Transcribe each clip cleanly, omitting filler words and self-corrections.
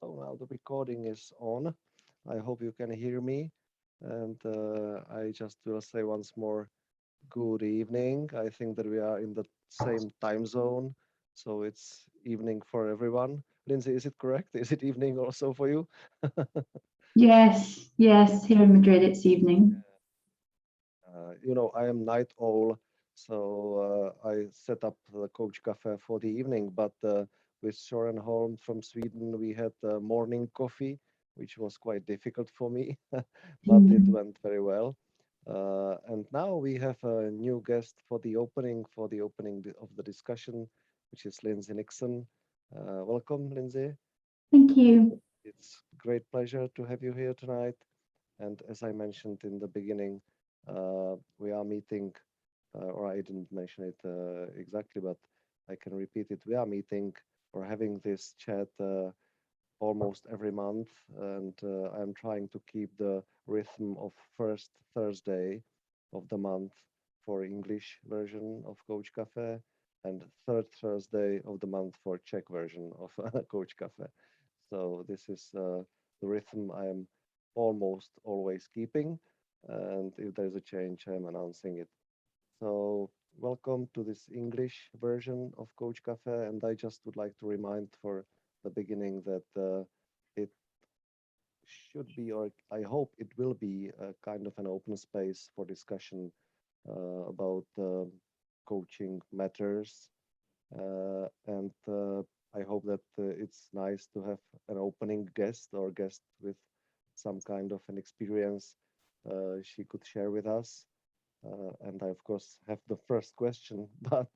So now the recording is on. I hope you can hear me. And I just will say once more, good evening. I think that we are in the same time zone. So it's evening for everyone. Lindsay, is it correct? Is it evening also for you? Yes, yes, here in Madrid it's evening. I am night owl, so I set up the Coach Cafe for the evening. But with Soren Holm from Sweden, we had morning coffee, which was quite difficult for me, but it Mm. went very well. And now we have a new guest for the opening of the discussion, which is Lindsay Nixon. Welcome, Lindsay. Thank you. It's great pleasure to have you here tonight. And as I mentioned in the beginning, we are meeting, or I didn't mention it exactly, but I can repeat it. We are meeting or having this chat almost every month, and I'm trying to keep the rhythm of first Thursday of the month for English version of Coach Cafe, and third Thursday of the month for Czech version of Coach Cafe. So this is the rhythm I am almost always keeping, and if there's a change, I'm announcing it. So welcome to this English version of Coach Cafe, and I just would like to remind for the beginning that it should be, or I hope it will be, a kind of an open space for discussion about coaching matters, and I hope that it's nice to have an opening guest or guest with some kind of an experience she could share with us. And I, of course, have the first question, but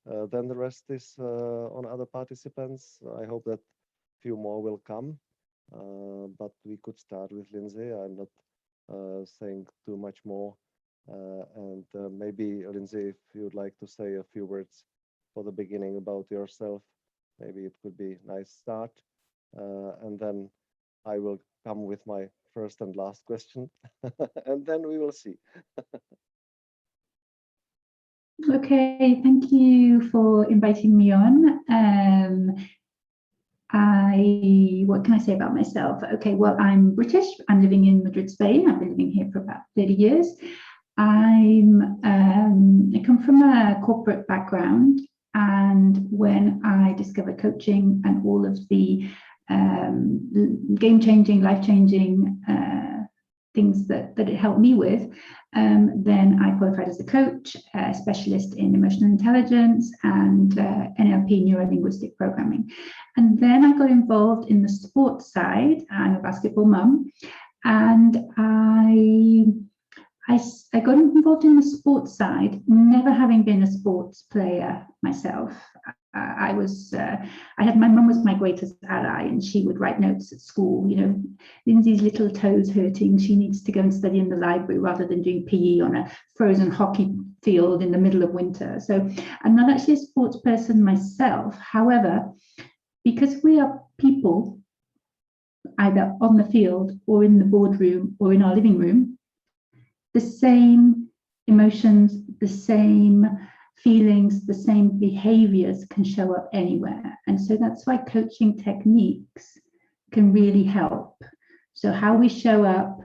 then the rest is on other participants. I hope that few more will come, but we could start with Lindsay. I'm not saying too much more. And maybe, Lindsay, if you'd like to say a few words for the beginning about yourself, maybe it could be nice start. And then I will come with my first and last question, and then we will see. Okay, thank you for inviting me on. What can I say about myself? Okay, well, I'm British. I'm living in Madrid, Spain. I've been living here for about 30 years. I come from a corporate background, and when I discovered coaching and all of the game-changing, life-changing things that it helped me with, then I qualified as a coach, a specialist in emotional intelligence and NLP, neuro-linguistic programming. And then I got involved in the sports side. I'm a basketball mum, and I got involved in the sports side, never having been a sports player myself. My mum was my greatest ally, and she would write notes at school. Lindsay's little toes hurting. She needs to go and study in the library rather than doing PE on a frozen hockey field in the middle of winter. So I'm not actually a sports person myself. However, because we are people, either on the field or in the boardroom or in our living room, the same emotions, the same feelings, the same behaviors can show up anywhere. And so that's why coaching techniques can really help. So how we show up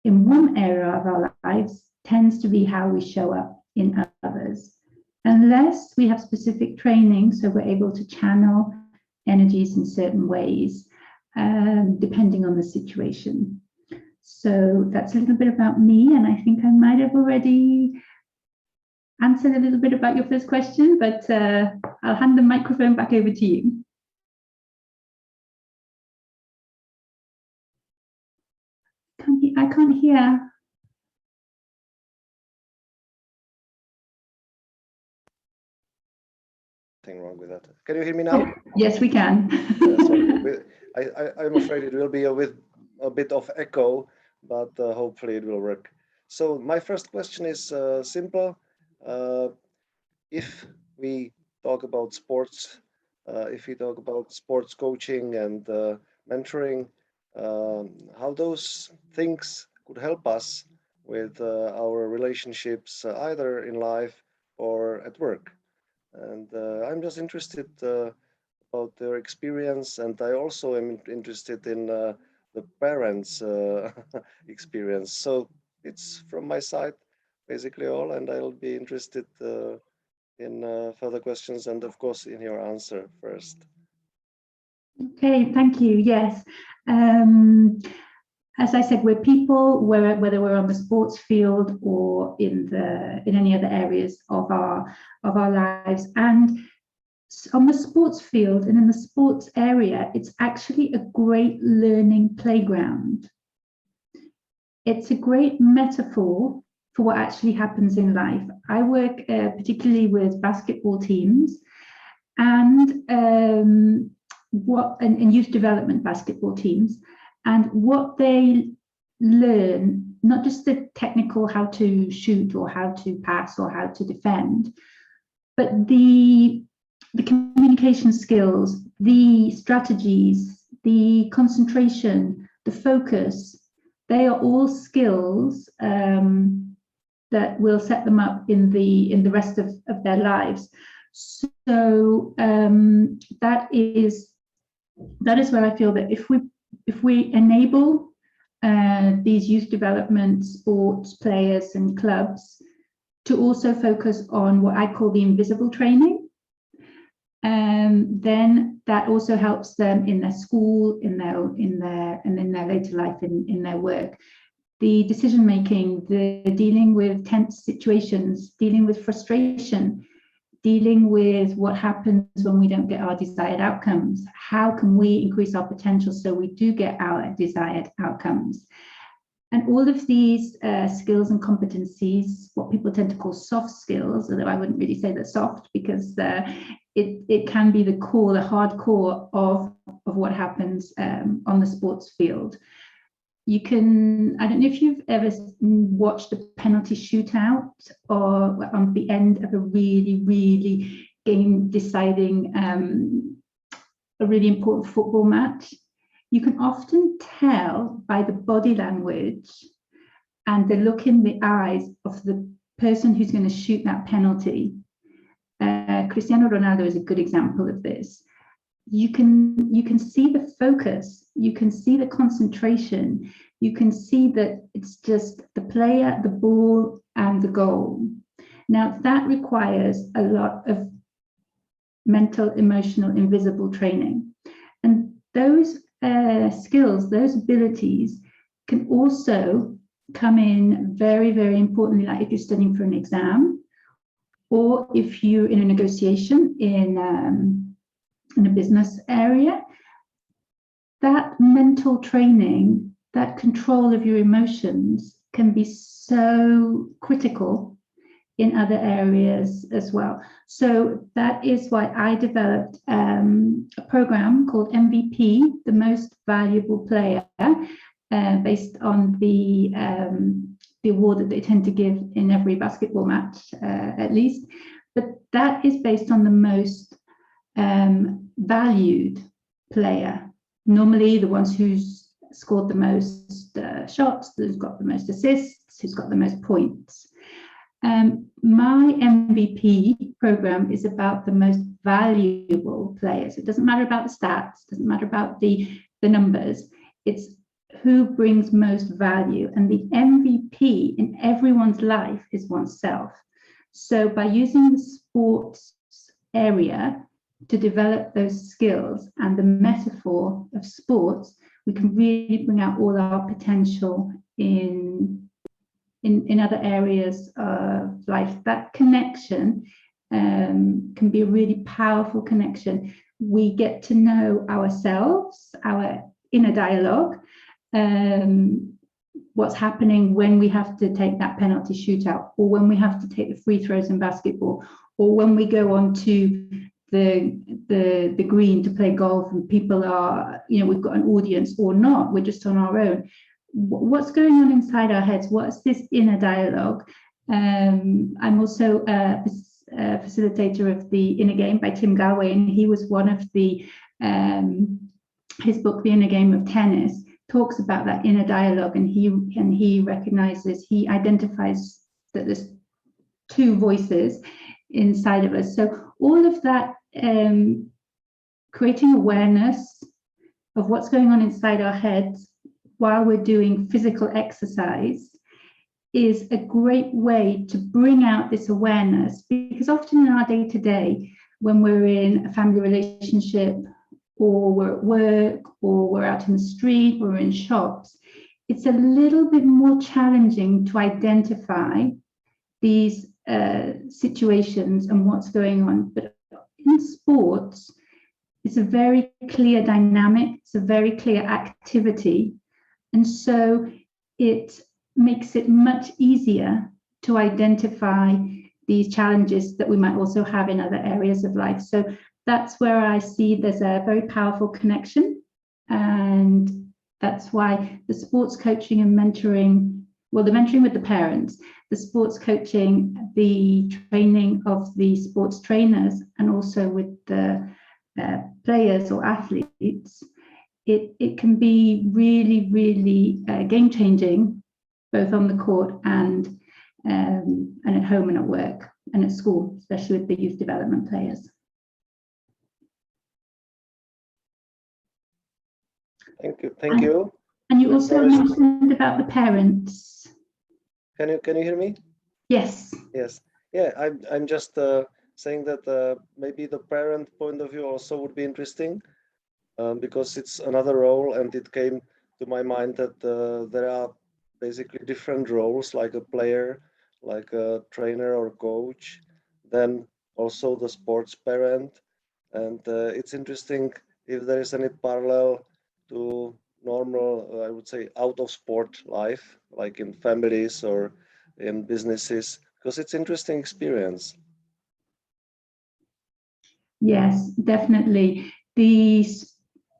in one area of our lives tends to be how we show up in others. Unless we have specific training, so we're able to channel energies in certain ways, depending on the situation. So that's a little bit about me, and I think I might have already answered a little bit about your first question, but I'll hand the microphone back over to you. I can't hear. Nothing wrong with that. Can you hear me now? Oh, yes, we can. Sorry, I'm afraid it will be with a bit of echo, but hopefully it will work. So my first question is simple. If we talk about sports, if we talk about sports coaching and mentoring, how those things could help us with our relationships, either in life or at work. And I'm just interested about their experience, and I also am interested in the parents' experience. So it's from my side basically all, and I'll be interested in further questions and of course in your answer first. Okay, thank you. Yes. As I said, we're people, whether we're on the sports field or in any other areas of our lives. And on the sports field and in the sports area, it's actually a great learning playground. It's a great metaphor for what actually happens in life. I work particularly with basketball teams and youth development basketball teams, and what they learn, not just the technical how to shoot or how to pass or how to defend, but the communication skills, the strategies, the concentration, the focus, they are all skills that will set them up in the rest of their lives. So that is where I feel that if we enable these youth development sports players and clubs to also focus on what I call the invisible training, then that also helps them in their school, in their later life, in their work. The decision making, the dealing with tense situations, dealing with frustration, dealing with what happens when we don't get our desired outcomes. How can we increase our potential so we do get our desired outcomes? And all of these skills and competencies, what people tend to call soft skills, although I wouldn't really say they're soft, because it can be the core, the hard core of what happens on the sports field. You can, I don't know if you've ever watched a penalty shootout or on the end of a really game deciding, a really important football match. You can often tell by the body language and the look in the eyes of the person who's going to shoot that penalty. Cristiano Ronaldo is a good example of this. You can see the focus, you can see the concentration, you can see that it's just the player, the ball, and the goal. Now that requires a lot of mental, emotional, invisible training. And those skills, those abilities can also come in very, very importantly, like if you're studying for an exam, or if you're in a negotiation in a business area. That mental training, that control of your emotions can be so critical in other areas as well. So that is why I developed a program called MVP, the Most Valuable Player, based on the award that they tend to give in every basketball match, at least. But that is based on the most valued player, normally the ones who's scored the most shots, who's got the most assists, who's got the most points. My MVP program is about the most valuable players. It doesn't matter about the stats, doesn't matter about the numbers. It's who brings most value, and the MVP in everyone's life is oneself. So by using the sports area to develop those skills and the metaphor of sports, we can really bring out all our potential in other areas of life. That connection can be a really powerful connection. We get to know ourselves, our inner dialogue, what's happening when we have to take that penalty shootout, or when we have to take the free throws in basketball, or when we go on to the green to play golf and people are, we've got an audience or not, we're just on our own. What's going on inside our heads? What's this inner dialogue? I'm also a facilitator of The Inner Game by Tim Gallwey, and he was one of the, his book, The Inner Game of Tennis, talks about that inner dialogue, and he recognizes, he identifies that there's two voices inside of us. So all of that creating awareness of what's going on inside our heads while we're doing physical exercise is a great way to bring out this awareness, because often in our day-to-day, when we're in a family relationship, or we're at work, or we're out in the street, or we're in shops, it's a little bit more challenging to identify these situations and what's going on. But in sports, it's a very clear dynamic, it's a very clear activity, and so it makes it much easier to identify these challenges that we might also have in other areas of life. So that's where I see there's a very powerful connection, and that's why the sports coaching and mentoring, well, the mentoring with the parents, the sports coaching, the training of the sports trainers, and also with the players or athletes, it can be really, really game-changing, both on the court and at home and at work and at school, especially with the youth development players. Thank you. And you also mentioned about the parents. Can you hear me? Yes. Yes. Yeah, I'm just saying that maybe the parent point of view also would be interesting, because it's another role, and it came to my mind that there are basically different roles, like a player, like a trainer or coach, then also the sports parent. And it's interesting if there is any parallel to normal, I would say, out of sport life, like in families or in businesses, because it's interesting experience. Yes, definitely.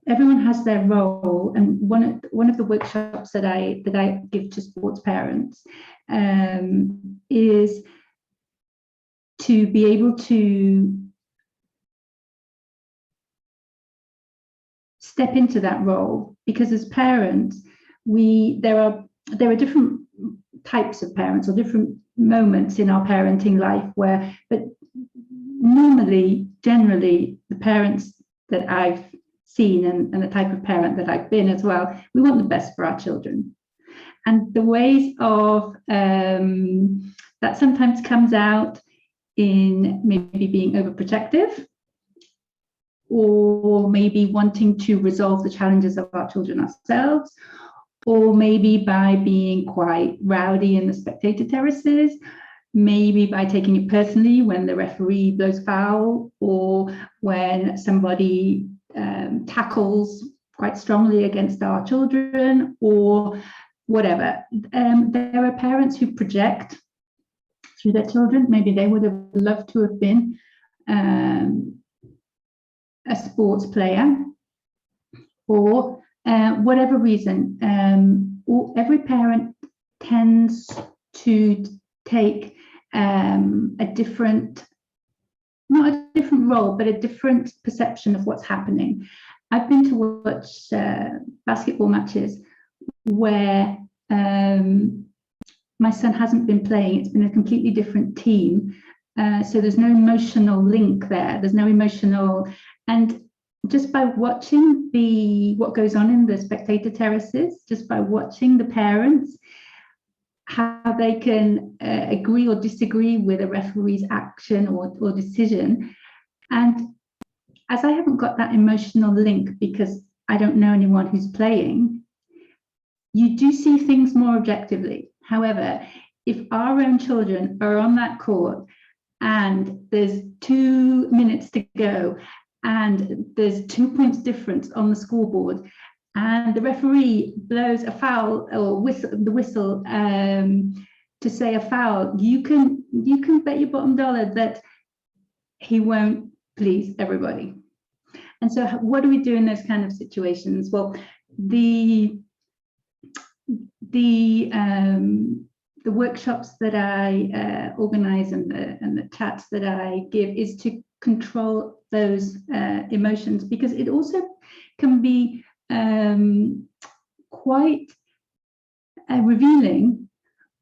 Everyone has their role, and one of the workshops that I give to sports parents is to be able to step into that role, because as parents, there are different types of parents or different moments in our parenting life but generally, the parents that I've seen and the type of parent that I've been as well, we want the best for our children. And the ways of that sometimes comes out in maybe being overprotective, or maybe wanting to resolve the challenges of our children ourselves, or maybe by being quite rowdy in the spectator terraces, maybe by taking it personally when the referee blows foul, or when somebody tackles quite strongly against our children, or whatever. There are parents who project through their children. Maybe they would have loved to have been a sports player, or whatever reason. Every parent tends to take a different, not a different role, but a different perception of what's happening. I've been to watch basketball matches where my son hasn't been playing. It's been a completely different team. So there's no emotional link there. There's no emotional, and just by watching what goes on in the spectator terraces, just by watching the parents, how they can agree or disagree with a referee's action or decision. And as I haven't got that emotional link because I don't know anyone who's playing, you do see things more objectively. However, if our own children are on that court and there's 2 minutes to go and there's 2 points difference on the scoreboard, and the referee blows a foul or the whistle to say a foul, you can bet your bottom dollar that he won't please everybody. And so what do we do in those kind of situations? Well, the workshops that I organize and the chats that I give is to control those emotions, because it also can be quite revealing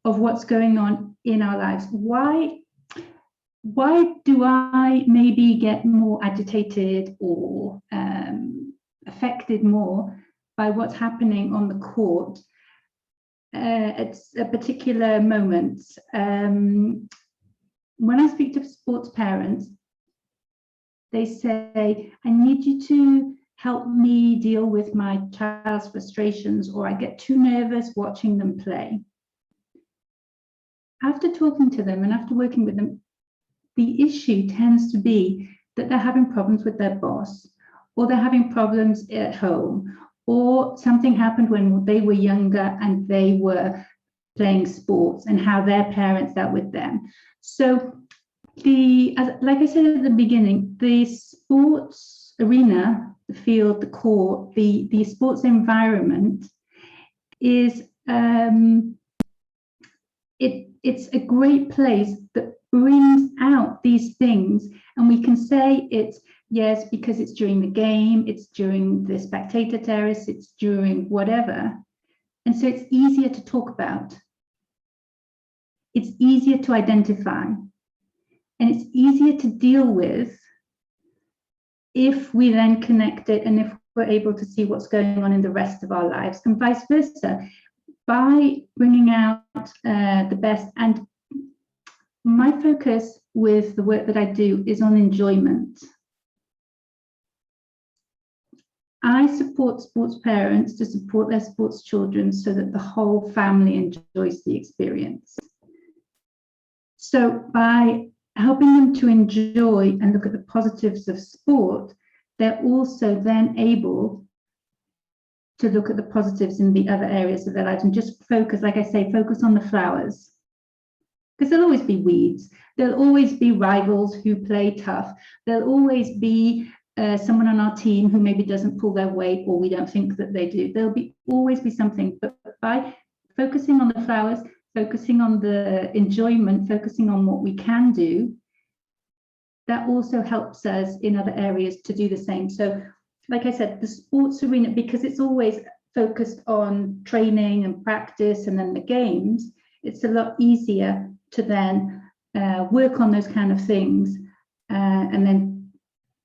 of what's going on in our lives. Why why do I maybe get more agitated or affected more by what's happening on the court at a particular moment? When I speak to sports parents, they say, I need you to help me deal with my child's frustrations, or I get too nervous watching them play. After talking to them and after working with them, the issue tends to be that they're having problems with their boss, or they're having problems at home, or something happened when they were younger and they were playing sports and how their parents dealt with them. So like I said at the beginning, the sports arena, the field, the court, the sports environment is it's a great place that brings out these things, and we can say it's yes because it's during the game, it's during the spectator terrace, it's during whatever, and so it's easier to talk about, it's easier to identify, and it's easier to deal with if we then connect it and if we're able to see what's going on in the rest of our lives, and vice versa, by bringing out the best. And my focus with the work that I do is on enjoyment. I support sports parents to support their sports children so that the whole family enjoys the experience. So by helping them to enjoy and look at the positives of sport, they're also then able to look at the positives in the other areas of their lives and just focus, like I say, focus on the flowers. Because there'll always be weeds. There'll always be rivals who play tough. There'll always be someone on our team who maybe doesn't pull their weight, or we don't think that they do. There'll always be something. But by focusing on the flowers, focusing on the enjoyment, focusing on what we can do, that also helps us in other areas to do the same. So, like I said, the sports arena, because it's always focused on training and practice and then the games, it's a lot easier to then work on those kind of things, and then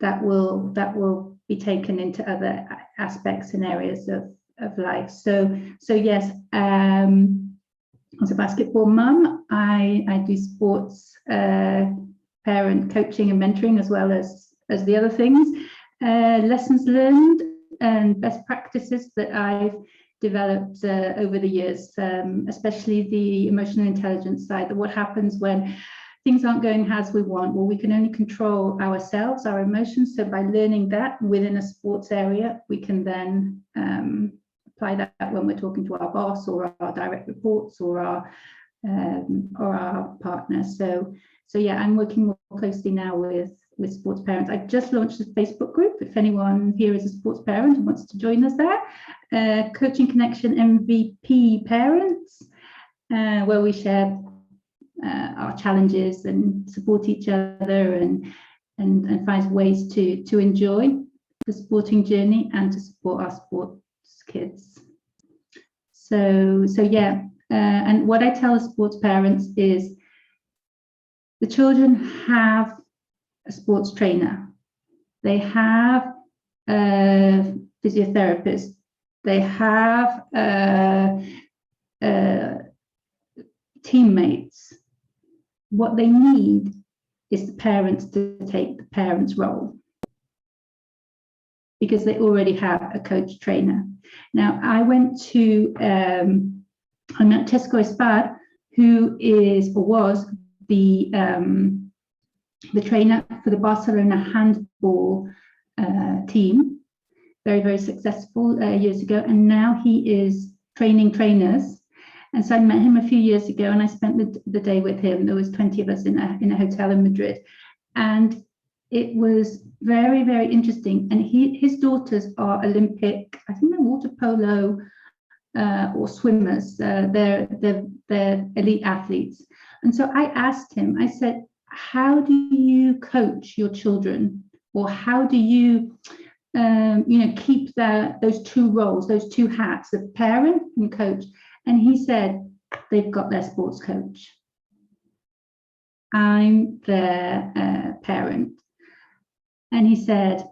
that will be taken into other aspects and areas of life. So yes, as a basketball mum, I do sports parent coaching and mentoring, as well as the other things, lessons learned and best practices that I've developed over the years, especially the emotional intelligence side, that what happens when things aren't going as we want. Well, we can only control ourselves, our emotions. So by learning that within a sports area, we can then apply that when we're talking to our boss or our direct reports or our partner. So yeah, I'm working more closely now with sports parents. I've just launched a Facebook group. If anyone here is a sports parent and wants to join us there, Coaching Connection MVP Parents, where we share our challenges and support each other and find ways to enjoy the sporting journey and to support our sports kids. So yeah, and what I tell sports parents is the children have a sports trainer, they have a physiotherapist, they have teammates. What they need is the parents to take the parents' role, because they already have a coach trainer. Now, I went to Tesco Espad, who is or was the trainer for the Barcelona handball team, very, very successful years ago, and now he is training trainers. And so I met him a few years ago, and I spent the day with him. There was 20 of us in a hotel in Madrid, and it was very, very interesting. And his daughters are Olympic, I think they're water polo or swimmers. They're elite athletes. And so I asked him, I said, how do you coach your children, or how do you keep those two roles, those two hats, the parent and coach? And he said, they've got their sports coach. I'm their parent. And he said,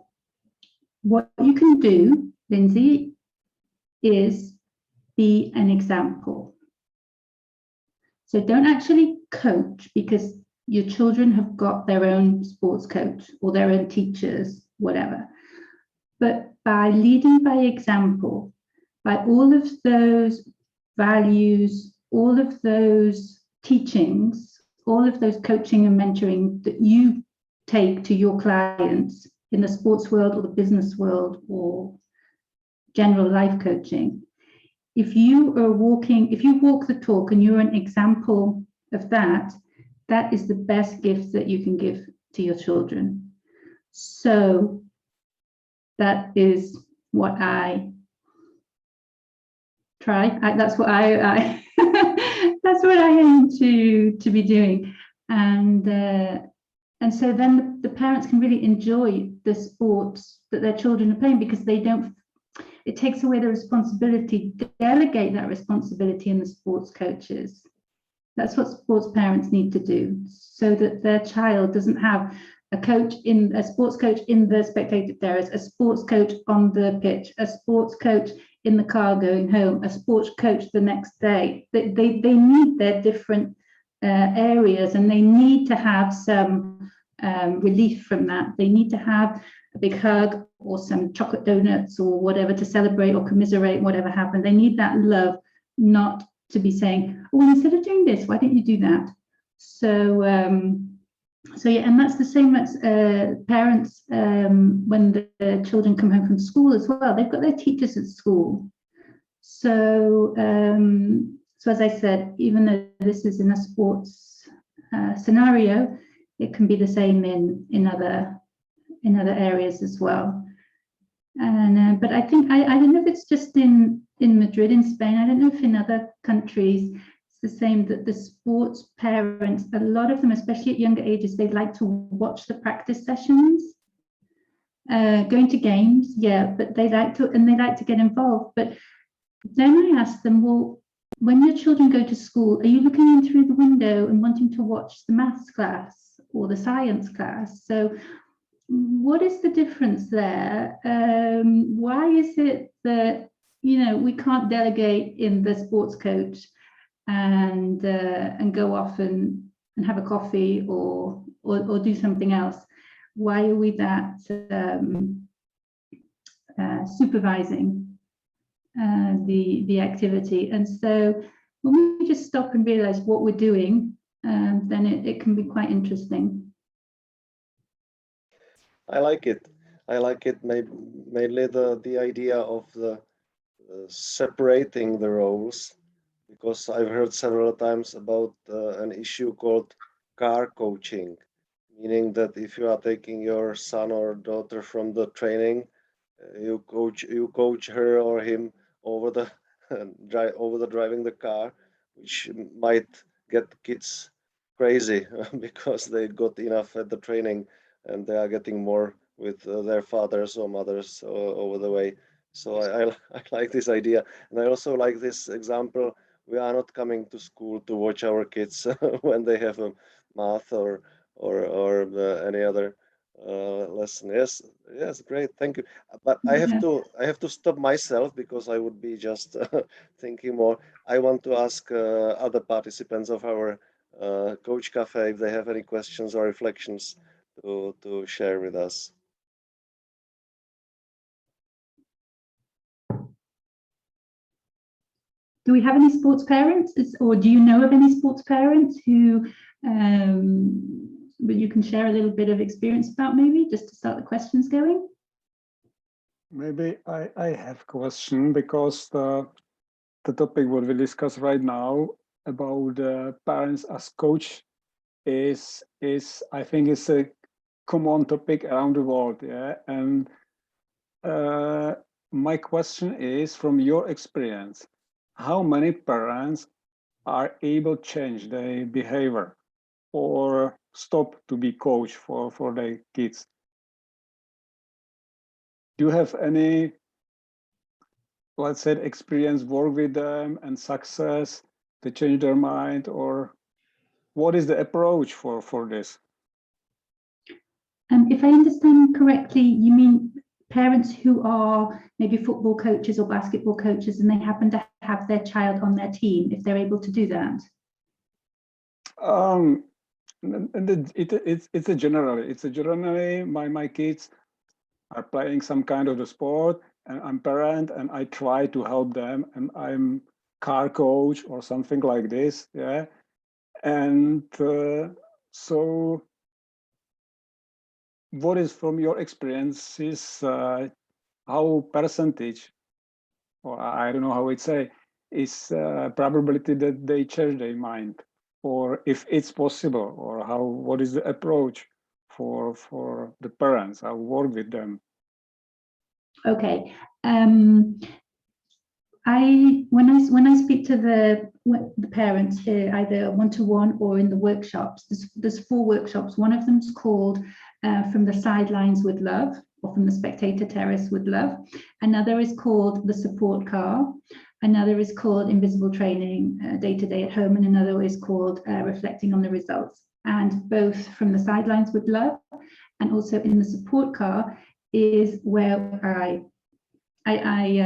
what you can do, Lindsay, is be an example. So don't actually coach, because your children have got their own sports coach or their own teachers, whatever. But by leading by example, by all of those values, all of those teachings, all of those coaching and mentoring that you take to your clients in the sports world or the business world or general life coaching, if you walk the talk and you're an example of that, that is the best gift that you can give to your children. So that is what I try. That's what I that's what I aim to be doing. And so then the parents can really enjoy the sports that their children are playing, because they don't, it takes away the responsibility, delegate that responsibility in the sports coaches. That's what sports parents need to do, so that their child doesn't have a sports coach in the spectator terrace, a sports coach on the pitch, a sports coach in the car going home, a sports coach the next day. They need their different areas, and they need to have some relief from that. They need to have a big hug or some chocolate donuts or whatever to celebrate or commiserate whatever happened. They need that love, not to be saying, oh, well, instead of doing this, why don't you do that? So yeah, and that's the same as parents when the children come home from school as well. They've got their teachers at school. So so as I said, even though this is in a sports scenario, it can be the same in other areas as well. And but I think I don't know if it's just in Madrid in Spain. I don't know if in other countries it's the same, that the sports parents, a lot of them, especially at younger ages, they like to watch the practice sessions, going to games, yeah, but they like to get involved. But then I asked them, well, when your children go to school, are you looking in through the window and wanting to watch the maths class or the science class? So what is the difference there? Why is it that, we can't delegate in the sports coach and go off and have a coffee or do something else? Why are we that supervising the activity? And so when we just stop and realize what we're doing, then it can be quite interesting. I like it. Mainly the idea of the separating the roles, because I've heard several times about an issue called car coaching, meaning that if you are taking your son or daughter from the training, you coach her or him over the driving the car, which might get kids crazy because they got enough at the training and they are getting more with their fathers or mothers over the way. So I like this idea, and I also like this example. We are not coming to school to watch our kids when they have a math or any other lesson. Yes, great, thank you. But I have to stop myself, because I would be just thinking more. I want to ask other participants of our Coach Cafe if they have any questions or reflections to share with us. Do we have any sports parents, or do you know of any sports parents who you can share a little bit of experience about, maybe just to start the questions going? Maybe I have a question, because the topic what we discuss right now about parents as coach is I think it's a common topic around the world, yeah. And my question is, from your experience, how many parents are able to change their behavior or stop to be coach for their kids? Do you have any, let's say, experience, work with them and success to change their mind? Or what is the approach for this? If I understand correctly, you mean parents who are maybe football coaches or basketball coaches, and they happen to have their child on their team, if they're able to do that? It's a generally my kids are playing some kind of the sport, and I'm parent and I try to help them, and I'm car coach or something like this, yeah. And so what is from your experiences, how percentage, or I don't know how it's say, is probability that they change their mind, or if it's possible, or how, what is the approach for the parents, how work with them? Okay. When I speak to the parents, either one-to-one or in the workshops, there's 4 workshops. One of them's called From the Sidelines with Love, or From the Spectator Terrace with Love. Another is called The Support Car. Another is called Invisible Training, Day-to-Day at Home, and another is called Reflecting on the Results. And both From the Sidelines with Love and also in the Support Car is where I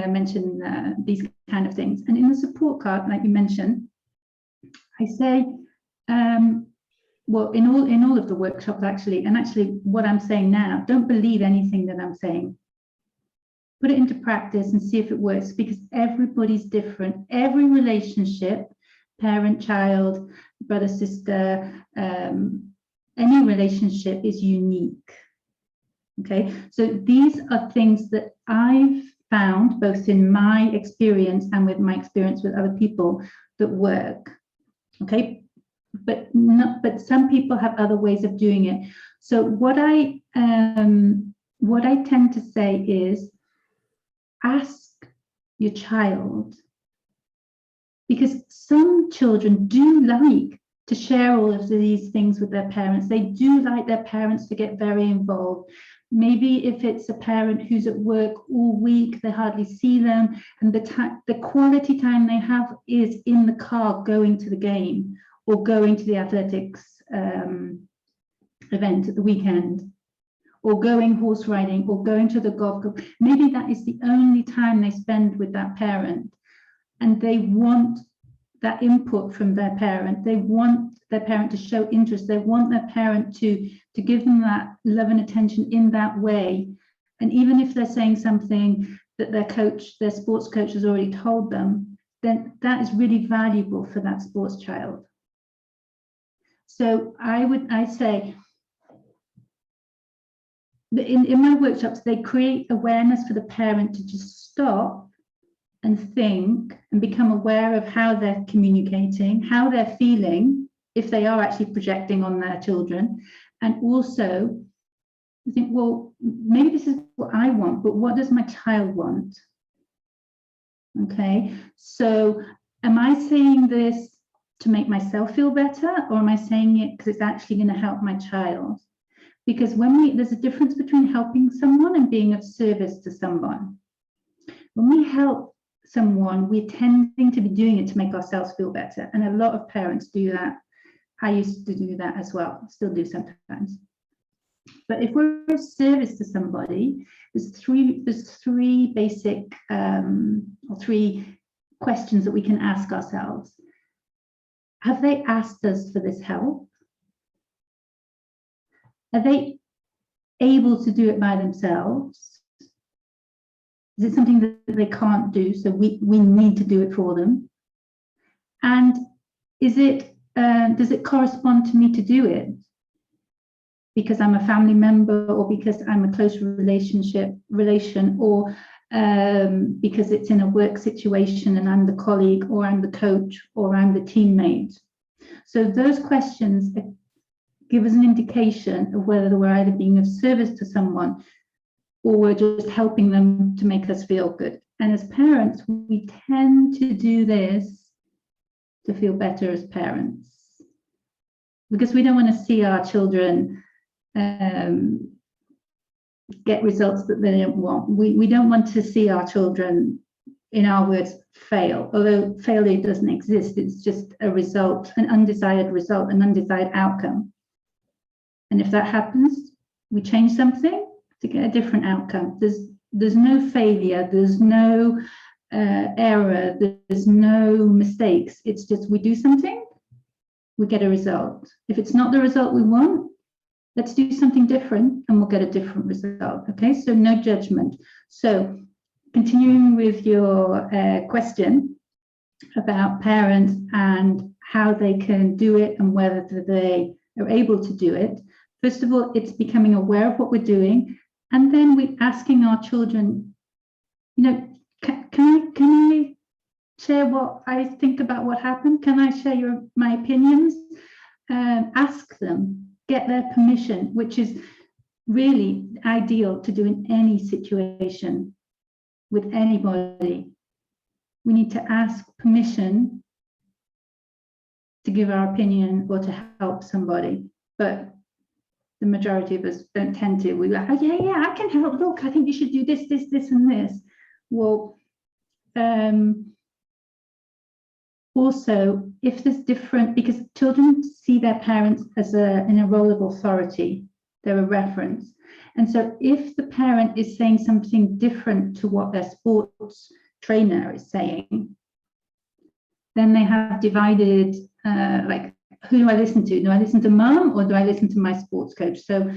mention these kind of things. And in the support card, like you mentioned, I say, well, in all of the workshops actually, and actually what I'm saying now, don't believe anything that I'm saying. Put it into practice and see if it works, because everybody's different. Every relationship, parent, child, brother, sister, any relationship is unique. Okay, so these are things that I've found both in my experience and with my experience with other people that work. Okay, but some people have other ways of doing it. So what I tend to say is, ask your child, because some children do like to share all of these things with their parents. They do like their parents to get very involved. Maybe if it's a parent who's at work all week, they hardly see them, and the quality time they have is in the car going to the game or going to the athletics event at the weekend, or going horse riding or going to the golf club. Maybe that is the only time they spend with that parent, and they want that input from their parent. They want their parent to show interest. They want their parent to give them that love and attention in that way. And even if they're saying something that their sports coach has already told them, then that is really valuable for that sports child. So I'd say that in my workshops, they create awareness for the parent to just stop and think and become aware of how they're communicating, how they're feeling, if they are actually projecting on their children, and also think, well, maybe this is what I want, but what does my child want? Okay, so am I saying this to make myself feel better, or am I saying it because it's actually going to help my child? Because there's a difference between helping someone and being of service to someone. When we help someone, we're tending to be doing it to make ourselves feel better. And a lot of parents do that. I used to do that as well, still do sometimes. But if we're of service to somebody, there's three basic or 3 questions that we can ask ourselves. Have they asked us for this help? Are they able to do it by themselves? Is it something that they can't do, so we need to do it for them? And is it does it correspond to me to do it because I'm a family member, or because I'm a close relation, or because it's in a work situation and I'm the colleague, or I'm the coach, or I'm the teammate? So those questions give us an indication of whether we're either being of service to someone or we're just helping them to make us feel good. And as parents, we tend to do this to feel better as parents, because we don't want to see our children get results that they don't want. We don't want to see our children in our words, fail, although failure doesn't exist. It's just a result, an undesired result, an undesired outcome. And if that happens, we change something to get a different outcome. There's no failure, there's no error, there's no mistakes. It's just we do something, we get a result. If it's not the result we want, let's do something different and we'll get a different result. Okay, so no judgment. So continuing with your question about parents and how they can do it and whether they are able to do it. First of all, it's becoming aware of what we're doing, and then we're asking our children, you know, can I share what I think about what happened? Can I share my opinions? Ask them, get their permission, which is really ideal to do in any situation with anybody. We need to ask permission to give our opinion or to help somebody, but the majority of us don't tend to. We're like, oh, yeah, I can help. Look, I think you should do this, and this. Well, also, if there's different, because children see their parents as in a role of authority, they're a reference. And so if the parent is saying something different to what their sports trainer is saying, then they have divided, like, who do I listen to? Do I listen to mum or do I listen to my sports coach? So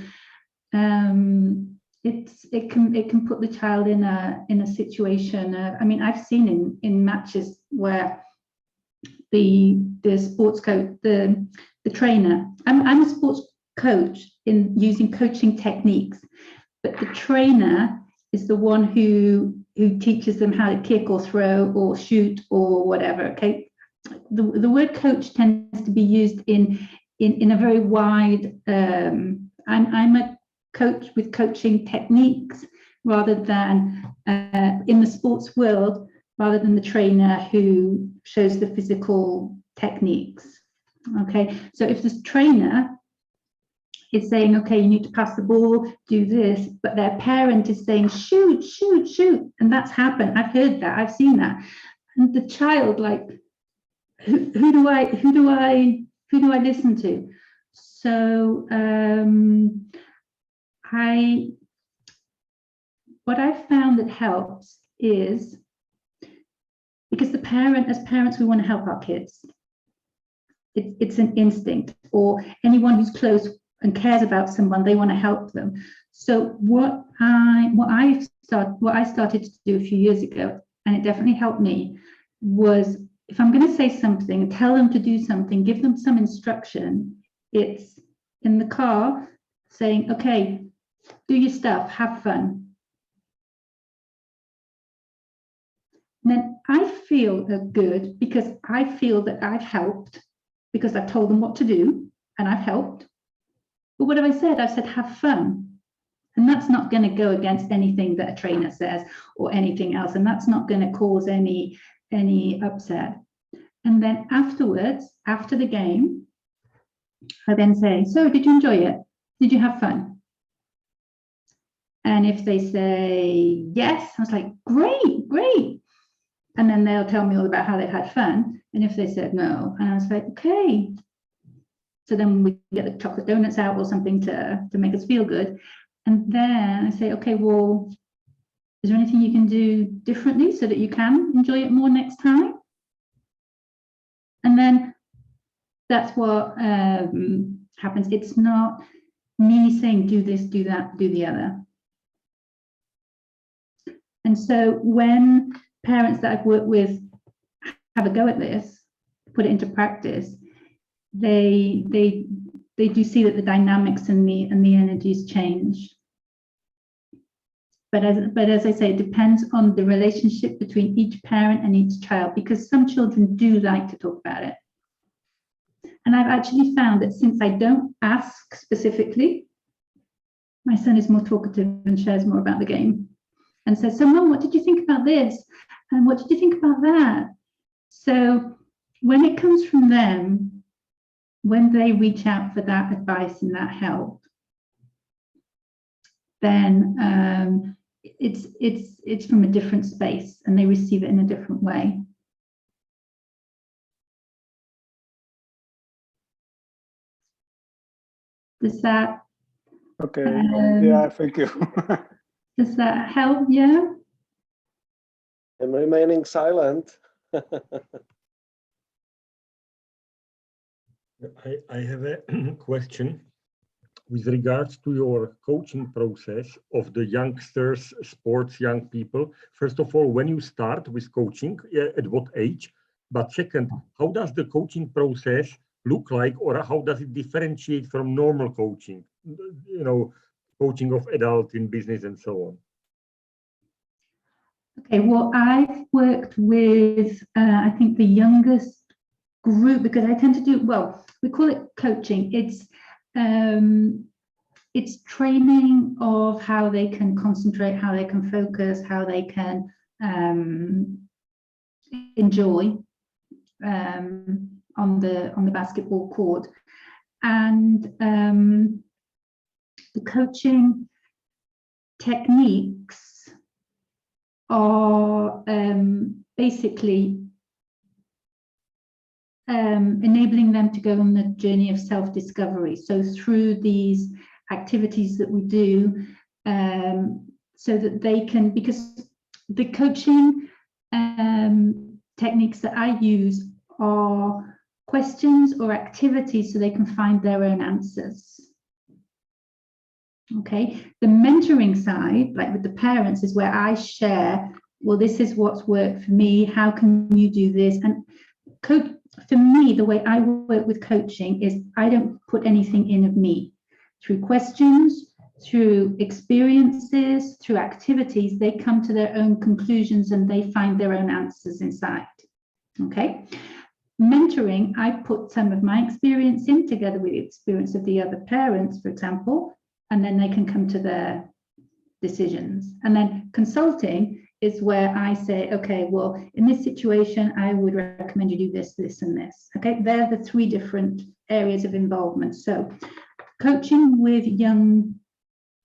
it can put the child in a situation. I mean, I've seen in matches where the sports coach, the trainer. I'm a sports coach in using coaching techniques, but the trainer is the one who teaches them how to kick or throw or shoot or whatever. Okay. The word coach tends to be used in a very wide. I'm a coach with coaching techniques rather than in the sports world, rather than the trainer who shows the physical techniques. Okay, so if this trainer is saying, okay, you need to pass the ball, do this, but their parent is saying, shoot, shoot, shoot, and that's happened. I've heard that, I've seen that, and the child, like, who do I listen to? So what I've found that helps is, because as parents, we want to help our kids. It's an instinct, or anyone who's close and cares about someone, they want to help them. So what I started to do a few years ago, and it definitely helped me, was if I'm going to say something, tell them to do something, give them some instruction. It's in the car saying, okay, do your stuff, have fun. And then I feel good because I feel that I've helped, because I've told them what to do and I've helped. But what have I said? I've said, have fun. And that's not going to go against anything that a trainer says or anything else. And that's not going to cause any upset. And then afterwards, after the game, I then say, so did you enjoy it? Did you have fun? And if they say yes, I was like, great, great. And then they'll tell me all about how they had fun. And if they said no, and I was like, okay. So then we get the chocolate donuts out or something to make us feel good. And then I say, okay, well, is there anything you can do differently so that you can enjoy it more next time? And then that's what happens. It's not me saying, do this, do that, do the other. And so when parents that I've worked with have a go at this, put it into practice, they do see that the dynamics and the energies change. But as I say, it depends on the relationship between each parent and each child, because some children do like to talk about it. And I've actually found that since I don't ask specifically, my son is more talkative and shares more about the game and says, so Mum, what did you think about this? And what did you think about that? So when it comes from them, when they reach out for that advice and that help, then it's from a different space, and they receive it in a different way. Does that Okay, yeah, thank you. does that help? Yeah. I'm remaining silent. I have a question with regards to your coaching process of the youngsters, sports young people. First of all, when you start with coaching, at what age? But second, how does the coaching process look like, or how does it differentiate from normal coaching? You know, coaching of adults in business and so on. Okay, well, I've worked with, I think the youngest group, because I tend to do, well, we call it coaching. It's training of how they can concentrate, how they can focus, how they can enjoy on the basketball court. And the coaching techniques are basically enabling them to go on the journey of self-discovery. So through these activities that we do, so that they can, because the coaching techniques that I use are questions or activities so they can find their own answers. Okay, the mentoring side, like with the parents, is where I share, well, this is what's worked for me, how can you do this? And for me, the way I work with coaching is I don't put anything in of me. Through questions, through experiences, through activities, they come to their own conclusions and they find their own answers inside. Okay. Mentoring, I put some of my experience in together with the experience of the other parents, for example, and then they can come to their decisions. And then consulting is where I say, okay, well, in this situation, I would recommend you do this, this, and this. Okay, they're the three different areas of involvement. So coaching with young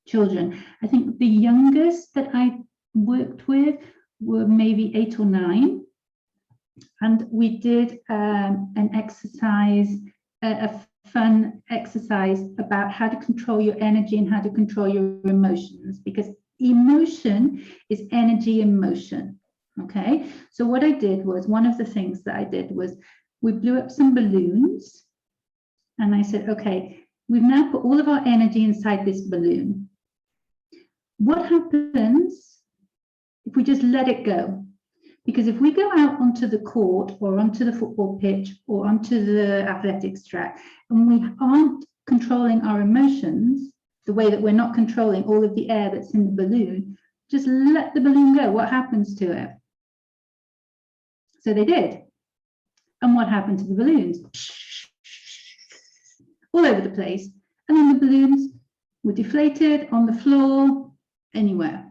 children, I think the youngest that I worked with were maybe 8 or 9. And we did an exercise, a fun exercise about how to control your energy and how to control your emotions, because emotion is energy in motion. Okay, so what I did was, one of the things that I did was we blew up some balloons, and I said, okay, we've now put all of our energy inside this balloon. What happens if we just let it go? Because if we go out onto the court or onto the football pitch or onto the athletics track and we aren't controlling our emotions the way that we're not controlling all of the air that's in the balloon, just let the balloon go. What happens to it? So they did. And what happened to the balloons? All over the place. And then the balloons were deflated on the floor, anywhere.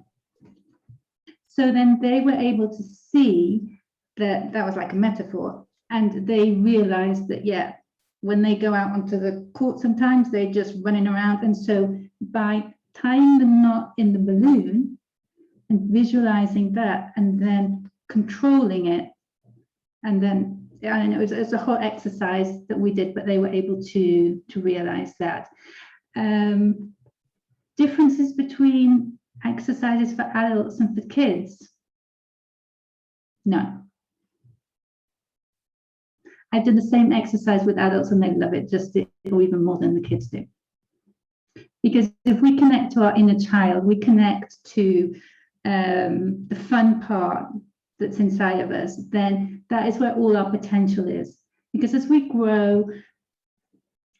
So then they were able to see that that was like a metaphor, and they realized that, yeah, when they go out onto the court, sometimes they're just running around. And so by tying the knot in the balloon and visualizing that and then controlling it, and then, I don't know, it's a whole exercise that we did, but they were able to realize that. Differences between exercises for adults and for kids? No. I did the same exercise with adults and they love it just or even more than the kids do. Because if we connect to our inner child, we connect to the fun part that's inside of us, then that is where all our potential is. Because as we grow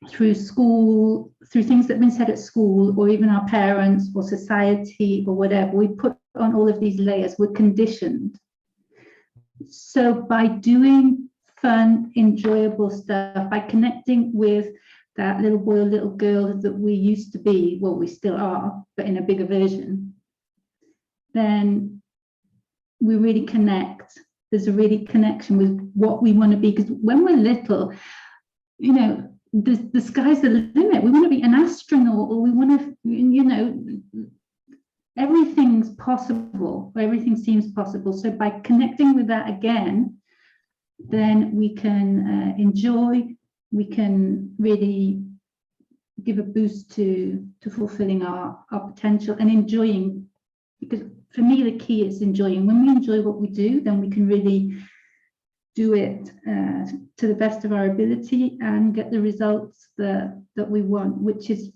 through school, through things that have been said at school, or even our parents or society or whatever, we put on all of these layers, we're conditioned. So by doing fun, enjoyable stuff, by connecting with that little boy or little girl that we used to be, well, we still are, but in a bigger version, then we really connect. There's a really connection with what we want to be. Because when we're little, you know, the sky's the limit. We want to be an astronaut, or we want to, you know, everything's possible, everything seems possible. So by connecting with that again, then we can enjoy, we can really give a boost to fulfilling our potential and enjoying, because for me the key is enjoying. When we enjoy what we do, then we can really do it to the best of our ability and get the results that we want, which is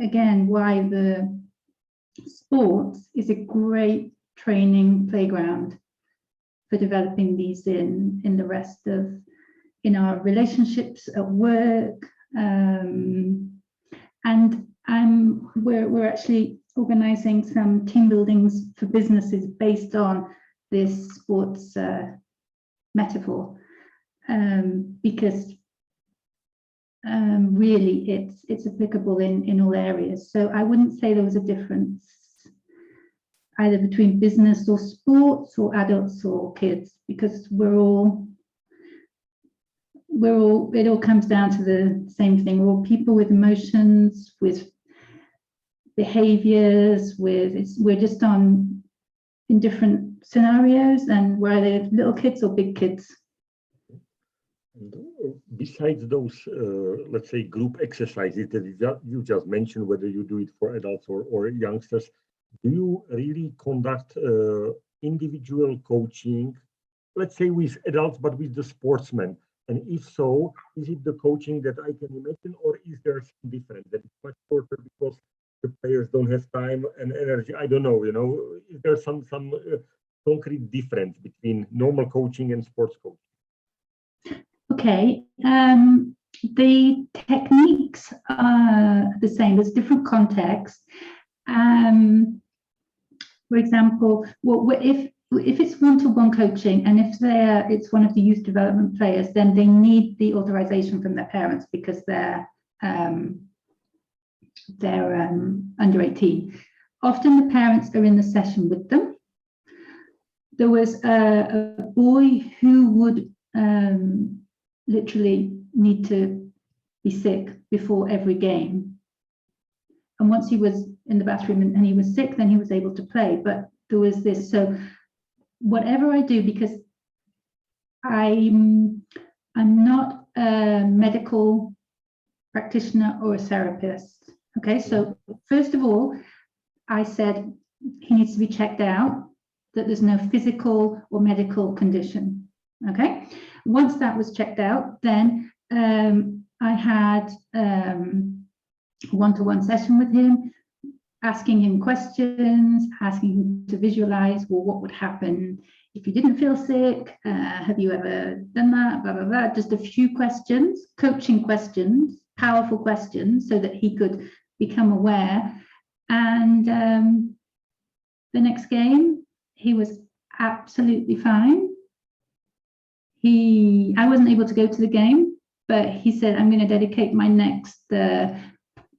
again why the sports is a great training playground for developing these in the rest of, in our relationships at work. And we're actually organizing some team buildings for businesses based on this sports metaphor, because really it's applicable in all areas. So I wouldn't say there was a difference either between business or sports or adults or kids, because it all comes down to the same thing. We're all people with emotions, with behaviors, we're just in different scenarios, and we're either little kids or big kids. And besides those, let's say, group exercises that you just mentioned, whether you do it for adults or youngsters, do you really conduct individual coaching, let's say with adults, but with the sportsmen? And if so, is it the coaching that I can imagine, or is there some difference that it's much shorter because the players don't have time and energy? I don't know, is there some concrete difference between normal coaching and sports coaching? Okay, the techniques are the same. There's different contexts. For example, if it's one-to-one coaching, and if it's one of the youth development players, then they need the authorization from their parents because they're under 18. Often the parents are in the session with them. There was a boy who would literally need to be sick before every game. And once he was in the bathroom and he was sick, then he was able to play. But there was this, so whatever I do, because I'm not a medical practitioner or a therapist. Okay, so first of all, I said he needs to be checked out, that there's no physical or medical condition. Okay, once that was checked out, then I had a one-to-one session with him, asking him questions, asking him to visualize, well, what would happen if you didn't feel sick? Have you ever done that? Blah, blah, blah. Just a few questions, coaching questions, powerful questions, so that he could become aware. And the next game, he was absolutely fine. I wasn't able to go to the game, but he said, I'm going to dedicate my next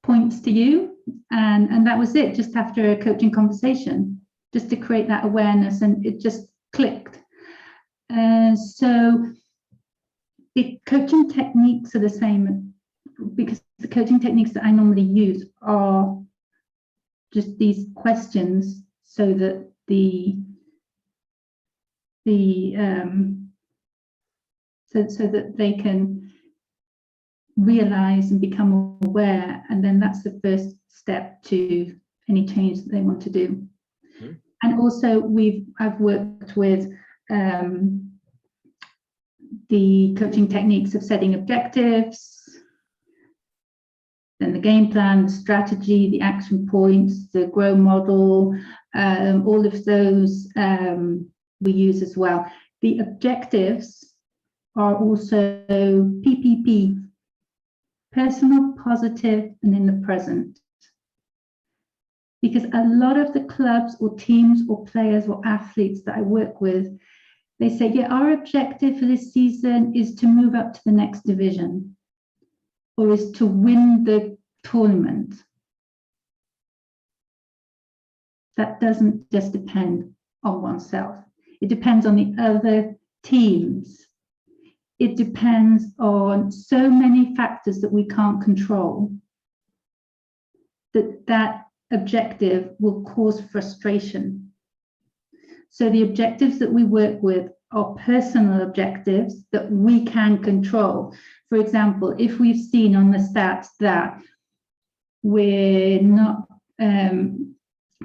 points to you. And that was it, just after a coaching conversation, just to create that awareness, and it just clicked. So the coaching techniques are the same, because the coaching techniques that I normally use are just these questions, so that so that they can realize and become aware, and then that's the first step to any change that they want to do. Mm-hmm. And also I've worked with the coaching techniques of setting objectives, then the game plan, the strategy, the action points, the grow model, all of those we use as well. The objectives are also PPP, personal, positive, and in the present. Because a lot of the clubs or teams or players or athletes that I work with, they say, yeah, our objective for this season is to move up to the next division, or is to win the tournament. That doesn't just depend on oneself. It depends on the other teams. It depends on so many factors that we can't control, that objective will cause frustration. So the objectives that we work with are personal objectives that we can control. For example, if we've seen on the stats that we're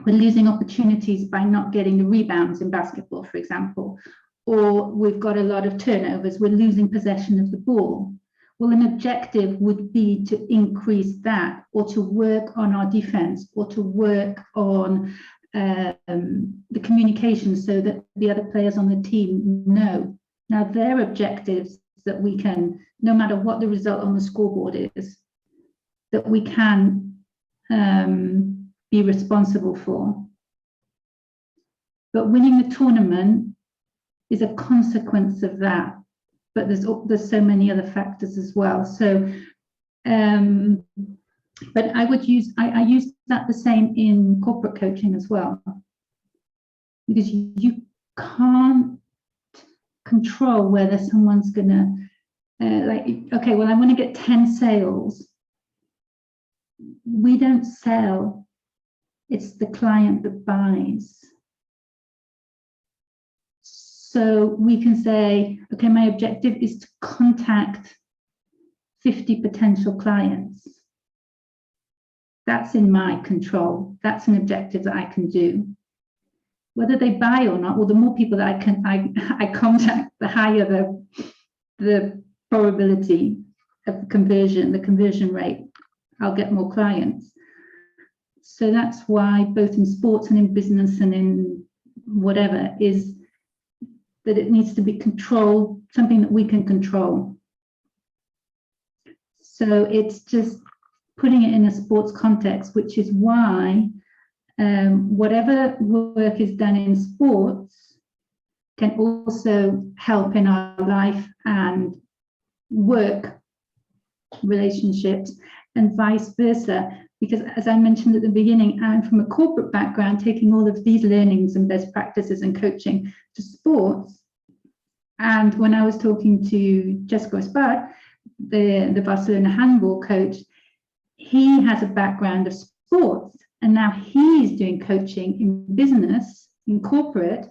losing opportunities by not getting the rebounds in basketball, for example, or we've got a lot of turnovers, we're losing possession of the ball. Well, an objective would be to increase that, or to work on our defense, or to work on the communication so that the other players on the team know. Now, they're objectives that we can, no matter what the result on the scoreboard is, that we can be responsible for. But winning the tournament is a consequence of that. But there's so many other factors as well. So, but I would use that the same in corporate coaching as well, because you can't control whether someone's gonna like, okay, well, I want to get 10 sales. We don't sell; it's the client that buys. So we can say, okay, my objective is to contact 50 potential clients. That's in my control. That's an objective that I can do. Whether they buy or not, well, the more people that I contact, the higher the probability of the conversion rate. I'll get more clients. So that's why both in sports and in business and in whatever is that it needs to be controlled, something that we can control. So it's just putting it in a sports context, which is why whatever work is done in sports can also help in our life and work relationships, and vice versa. Because as I mentioned at the beginning, I'm from a corporate background, taking all of these learnings and best practices and coaching to sports. And when I was talking to Jessica Espart, the Barcelona handball coach, he has a background of sports, and now he's doing coaching in business, in corporate,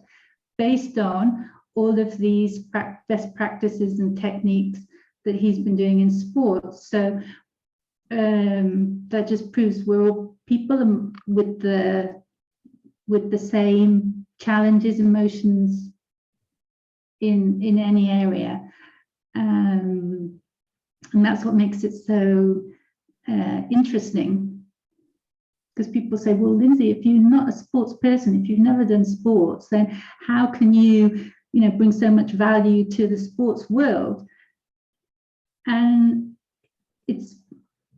based on all of these best practices and techniques that he's been doing in sports. So that just proves we're all people with the same challenges, emotions in any area, and that's what makes it so interesting. Because people say, well, Lindsay, if you're not a sports person, if you've never done sports, then how can you bring so much value to the sports world? And it's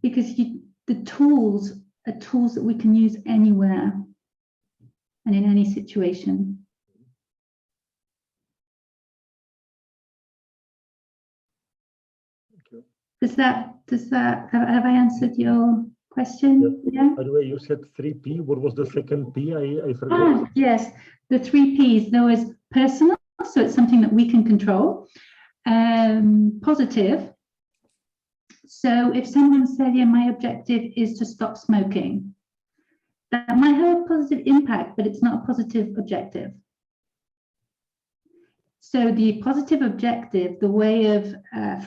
because the tools are tools that we can use anywhere and in any situation. Does that have I answered your question? Yeah. By the way, you said 3P. What was the second P? I forgot. Yes, the 3 Ps. There was personal, so it's something that we can control. Positive. So if someone said, yeah, my objective is to stop smoking, that might have a positive impact, but it's not a positive objective. So the positive objective, the way of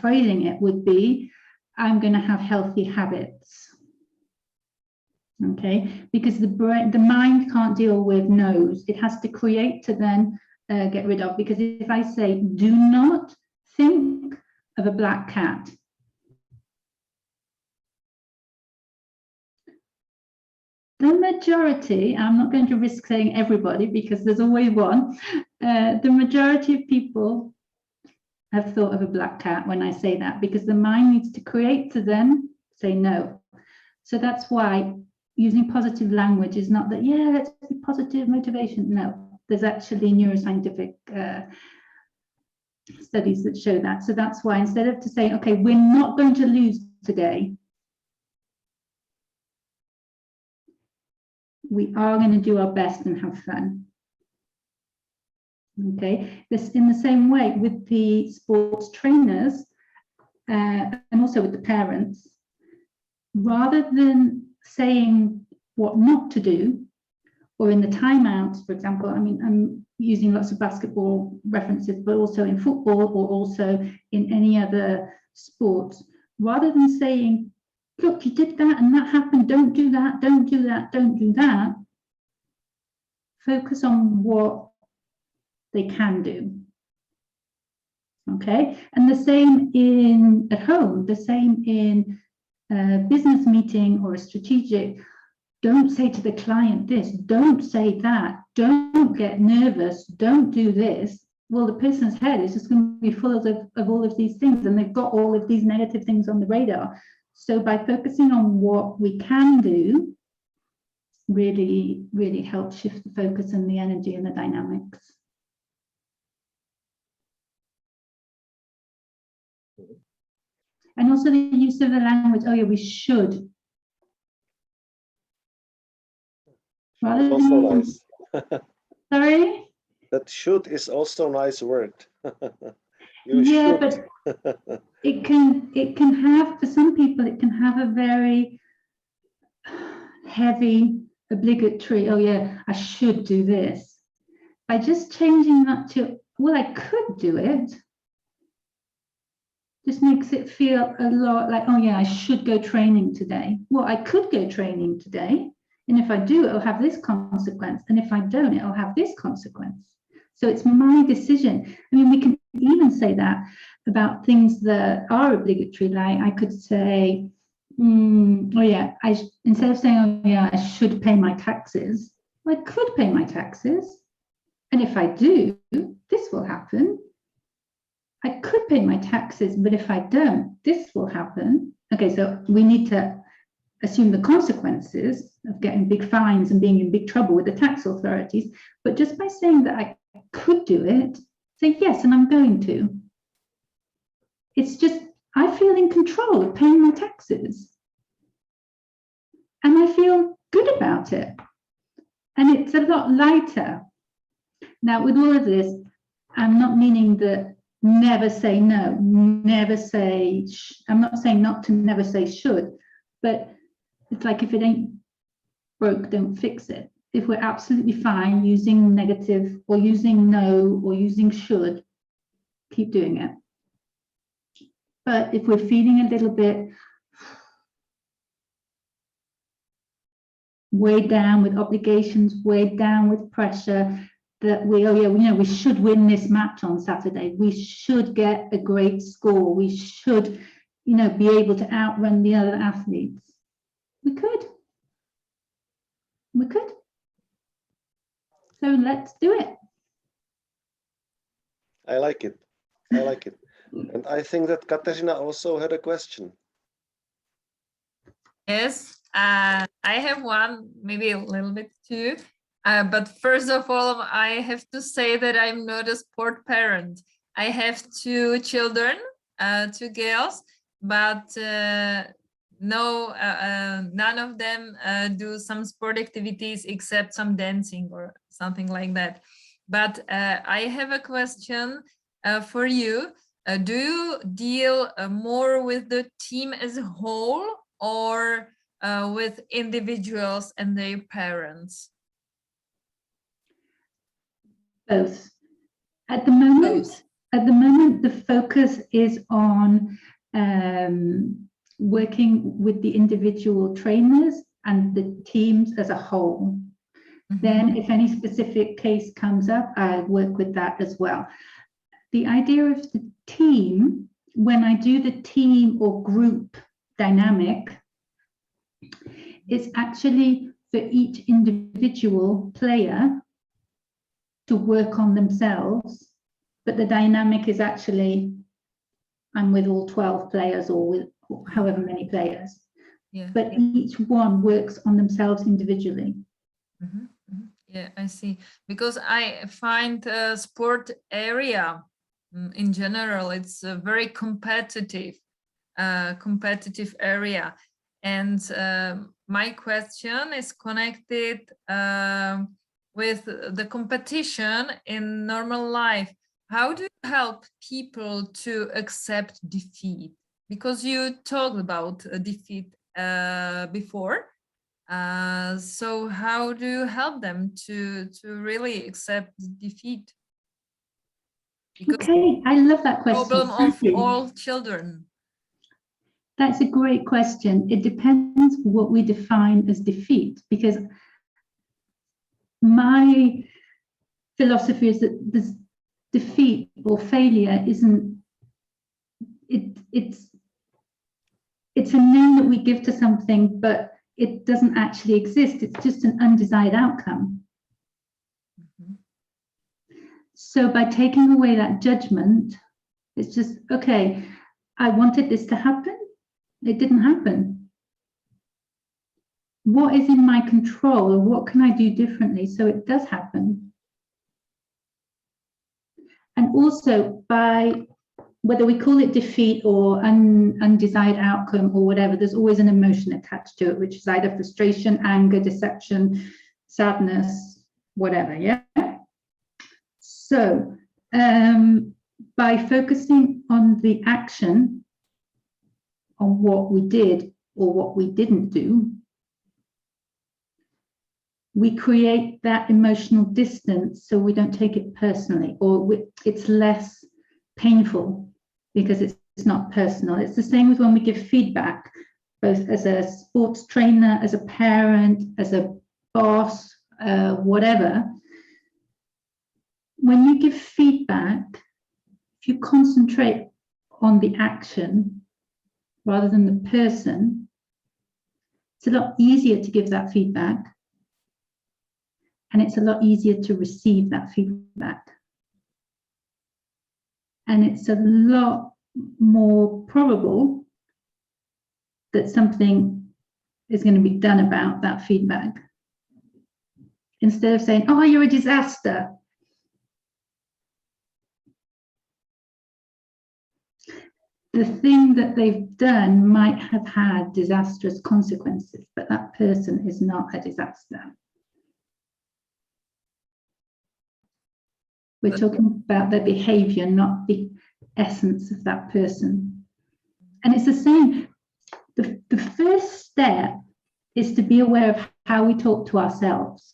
phrasing it would be, I'm going to have healthy habits. Okay, because the mind can't deal with no's. It has to create to then get rid of. Because if I say, do not think of a black cat, the majority, I'm not going to risk saying everybody because there's always one, the majority of people have thought of a black cat when I say that, because the mind needs to create to then say no. So that's why using positive language is not that, yeah, let's be positive motivation. No, there's actually neuroscientific studies that show that. So that's why instead of to say, okay, we're not going to lose today, we are going to do our best and have fun. Okay, this in the same way with the sports trainers and also with the parents, rather than saying what not to do, or in the timeouts, for example. I mean, I'm using lots of basketball references, but also in football or also in any other sport, rather than saying, look, you did that and that happened, don't do that, don't do that, don't do that. Focus on what they can do. Okay, and the same in at home, the same in a business meeting or a strategic. Don't say to the client this, don't say that, don't get nervous, don't do this. Well, the person's head is just going to be full of all of these things, and they've got all of these negative things on the radar. So by focusing on what we can do, really helps shift the focus and the energy and the dynamics. And also the use of the language, oh yeah, we should. Rather Also than, nice. sorry? That should is also a nice word. Yeah, but it can have, for some people, it can have a very heavy, obligatory, oh yeah, I should do this. By just changing that to, well, I could do it, just makes it feel a lot like, oh yeah, I should go training today. Well, I could go training today, and if I do, it'll have this consequence, and if I don't, it'll have this consequence. So it's my decision. I mean, we can even say that about things that are obligatory. Like I could say, oh yeah, instead of saying, oh yeah, I should pay my taxes, I could pay my taxes, and if I do, this will happen. I could pay my taxes, but if I don't, this will happen. Okay, so we need to assume the consequences of getting big fines and being in big trouble with the tax authorities. But just by saying that I could do it, say yes, and I'm going to. It's just, I feel in control of paying my taxes. And I feel good about it. And it's a lot lighter. Now, with all of this, I'm not meaning that never say no, never say, I'm not saying not to never say should, but it's like if it ain't broke, don't fix it. If we're absolutely fine using negative or using no or using should, keep doing it. But if we're feeling a little bit weighed down with obligations, weighed down with pressure, that we, oh yeah, you know, we should win this match on Saturday. We should get a great score. We should, you know, be able to outrun the other athletes. We could. We could. So let's do it. I like it. I like it. And I think that Katerina also had a question. Yes, I have one, maybe a little bit too. But first of all, I have to say that I'm not a sport parent. I have two children, two girls, but no, none of them do some sport activities except some dancing or something like that. But I have a question for you. Do you deal more with the team as a whole or with individuals and their parents? Both. At the moment, the focus is on working with the individual trainers and the teams as a whole. Mm-hmm. Then if any specific case comes up, I work with that as well. The idea of the team, when I do the team or group dynamic, it's actually for each individual player to work on themselves, but the dynamic is actually I'm with all 12 players or with however many players. Yeah. But each one works on themselves individually. Mm-hmm. Mm-hmm. Yeah, I see. Because I find sport area in general, it's a very competitive area. And my question is connected with the competition in normal life. How do you help people to accept defeat? Because you talked about defeat before, So how do you help them to really accept defeat? Because Okay, I love that question. problem Thank of you. all children. That's a great question. It depends what we define as defeat, because my philosophy is that this defeat or failure isn't, it's a name that we give to something, but it doesn't actually exist. It's just an undesired outcome. So by taking away that judgment, it's just, okay, I wanted this to happen. It didn't happen. What is in my control, or what can I do differently so it does happen? And also, by whether we call it defeat or undesired outcome or whatever, there's always an emotion attached to it, which is either frustration, anger, deception, sadness, whatever, yeah? So by focusing on the action, on what we did or what we didn't do, we create that emotional distance so we don't take it personally, or it's less painful because it's not personal. It's the same with when we give feedback, both as a sports trainer, as a parent, as a boss, whatever. When you give feedback, if you concentrate on the action rather than the person, it's a lot easier to give that feedback, and it's a lot easier to receive that feedback. And it's a lot more probable that something is going to be done about that feedback. Instead of saying, oh, you're a disaster. The thing that they've done might have had disastrous consequences, but that person is not a disaster. We're talking about their behavior, not the essence of that person. And it's the same. The first step is to be aware of how we talk to ourselves.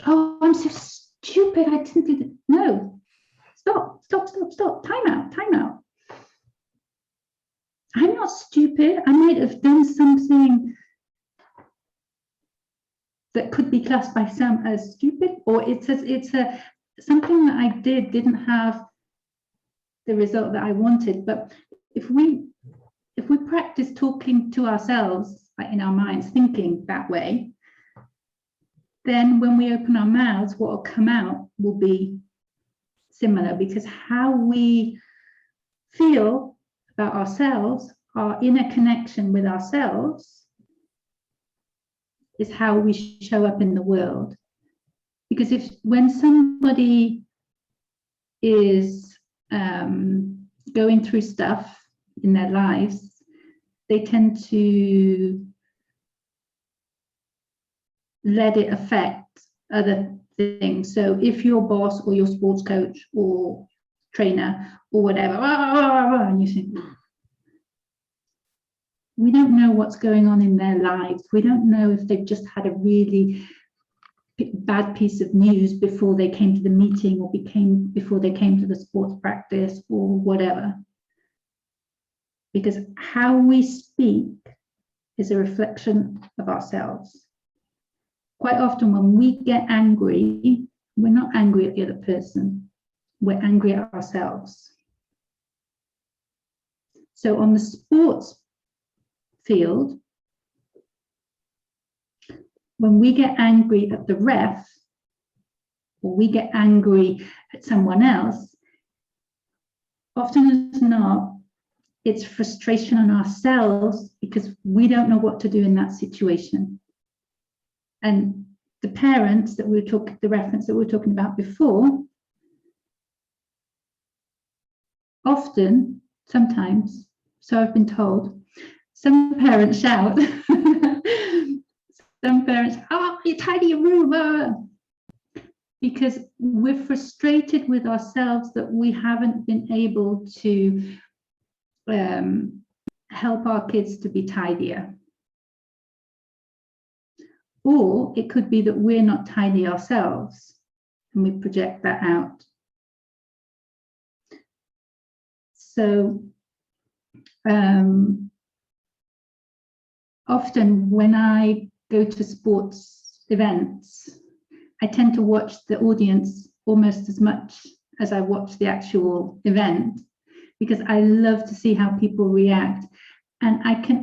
Oh, I'm so stupid. I didn't do that. No. Stop. Time out. I'm not stupid. I might have done something that could be classed by some as stupid, or it's something that I didn't have the result that I wanted. But if we practice talking to ourselves, like in our minds, thinking that way, then when we open our mouths, what will come out will be similar, because how we feel about ourselves, our inner connection with ourselves, is how we show up in the world. Because when somebody is going through stuff in their lives, they tend to let it affect other things. So if your boss or your sports coach or trainer or whatever, and you think, we don't know what's going on in their lives. We don't know if they've just had a really bad piece of news before they came to the meeting, or before they came to the sports practice, or whatever. Because how we speak is a reflection of ourselves. Quite often when we get angry, we're not angry at the other person. We're angry at ourselves. So on the sports field, when we get angry at the ref, or we get angry at someone else, often as not, it's frustration on ourselves because we don't know what to do in that situation. And the parents that the reference that we were talking about before, often, sometimes, so I've been told, some parents shout. Some parents, oh, you tidy your room. Because we're frustrated with ourselves that we haven't been able to help our kids to be tidier. Or it could be that we're not tidy ourselves and we project that out. So often when I go to sports events, I tend to watch the audience almost as much as I watch the actual event, because I love to see how people react. And I could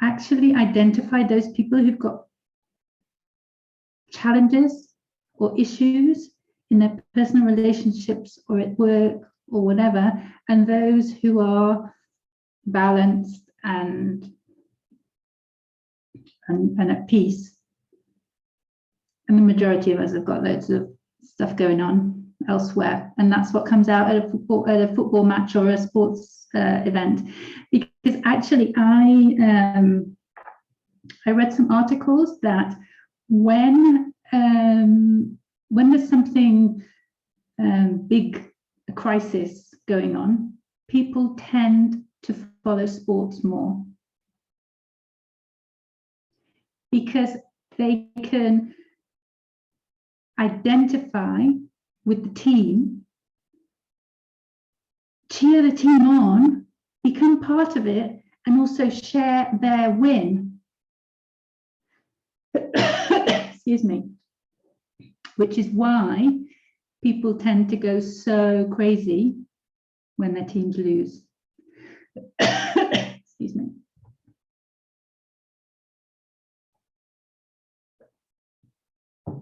actually identify those people who've got challenges or issues in their personal relationships or at work or whatever, and those who are balanced and at peace. And the majority of us have got loads of stuff going on elsewhere, and that's what comes out at a football match or a sports event. Because actually, I read some articles that when there's something big, a crisis going on, people tend to follow sports more, because they can identify with the team, cheer the team on, become part of it, and also share their win. Excuse me. Which is why people tend to go so crazy when their teams lose. Excuse me.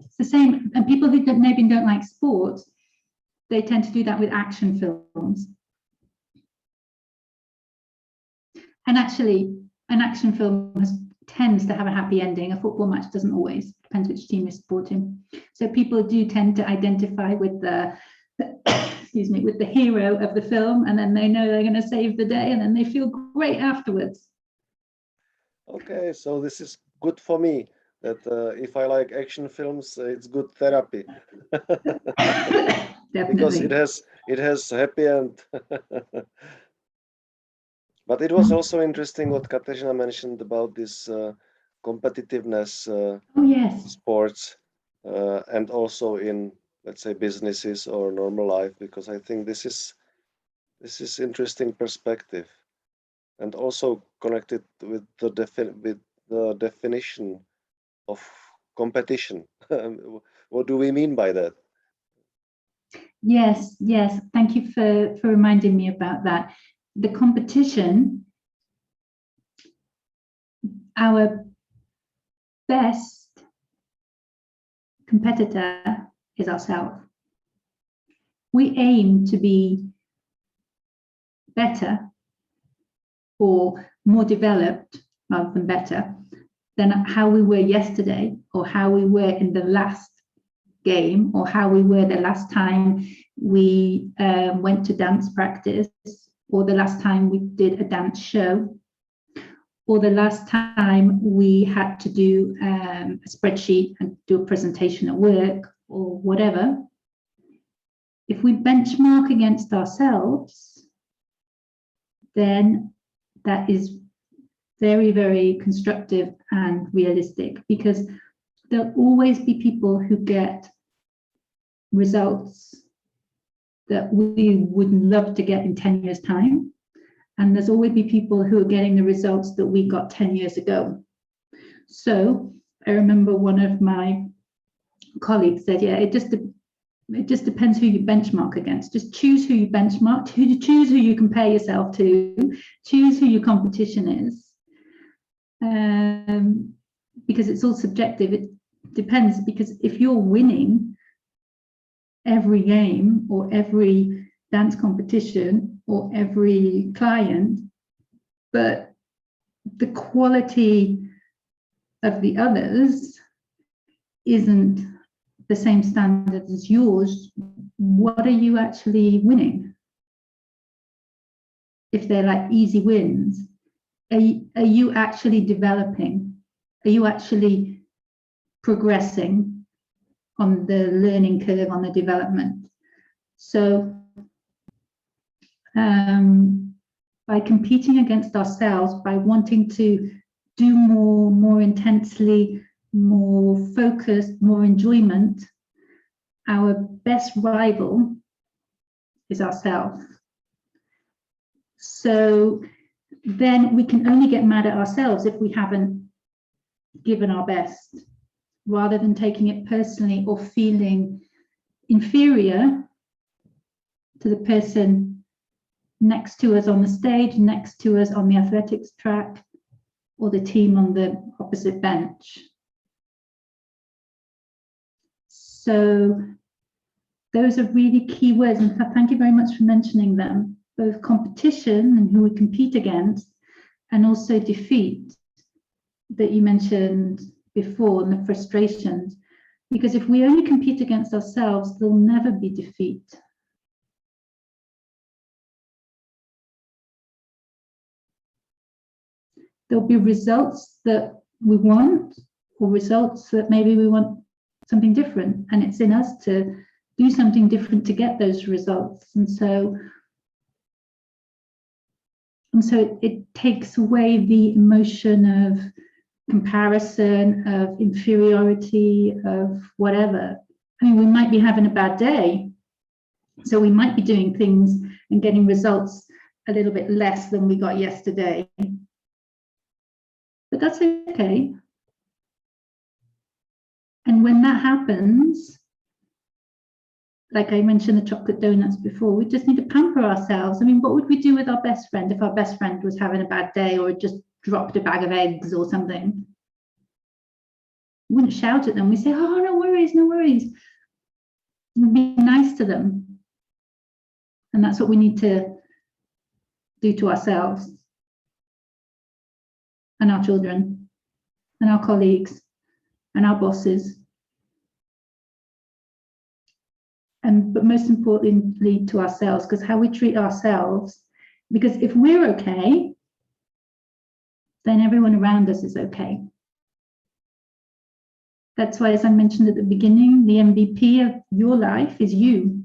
It's the same, and people who maybe don't like sports, they tend to do that with action films. And actually, an action film tends to have a happy ending. A football match doesn't always, depends which team you're supporting. So people do tend to identify with the excuse me, with the hero of the film, and then they know they're going to save the day, and then they feel great afterwards. Okay, so this is good for me, that if I like action films, it's good therapy. Because it has happy end. But it was also interesting what Katarzyna mentioned about this competitiveness oh yes, sports and also in, let's say, businesses or normal life, because I think this is interesting perspective, and also connected with the definition of competition. What do we mean by that? Yes, yes. Thank you for reminding me about that. The competition, our best competitor is ourselves. We aim to be better or more developed, rather than better, than how we were yesterday, or how we were in the last game, or how we were the last time we went to dance practice, or the last time we did a dance show, or the last time we had to do a spreadsheet and do a presentation at work, or whatever. If we benchmark against ourselves, then that is very, very constructive and realistic, because there'll always be people who get results that we would love to get in 10 years' time. And there's always be people who are getting the results that we got 10 years ago. So I remember one of my colleagues said, yeah, it just depends who you benchmark against. Just choose who you benchmark, choose who you compare yourself to, choose who your competition is. Because it's all subjective. It depends, because if you're winning every game or every dance competition or every client, but the quality of the others isn't the same standard as yours, what are you actually winning? If they're like easy wins, are you actually developing? Are you actually progressing on the learning curve, on the development? So by competing against ourselves, by wanting to do more intensely, more focused, more enjoyment, our best rival is ourselves. So then we can only get mad at ourselves if we haven't given our best, rather than taking it personally or feeling inferior to the person next to us on the stage, next to us on the athletics track, or the team on the opposite bench. So those are really key words. In fact, thank you very much for mentioning them, both competition and who we compete against, and also defeat that you mentioned before, and the frustrations. Because if we only compete against ourselves, there'll never be defeat. There'll be results that we want, or results that maybe we want something different, and it's in us to do something different to get those results. And so it takes away the emotion of comparison, of inferiority, of whatever. I mean, we might be having a bad day, so we might be doing things and getting results a little bit less than we got yesterday. But that's okay. And when that happens, like I mentioned the chocolate donuts before, we just need to pamper ourselves. I mean, what would we do with our best friend if our best friend was having a bad day or just dropped a bag of eggs or something? We wouldn't shout at them. We say, oh, no worries, no worries. We'd be nice to them. And that's what we need to do to ourselves and our children and our colleagues and our bosses. But most importantly to ourselves, because how we treat ourselves, because if we're okay, then everyone around us is okay. That's why, as I mentioned at the beginning, the MVP of your life is you.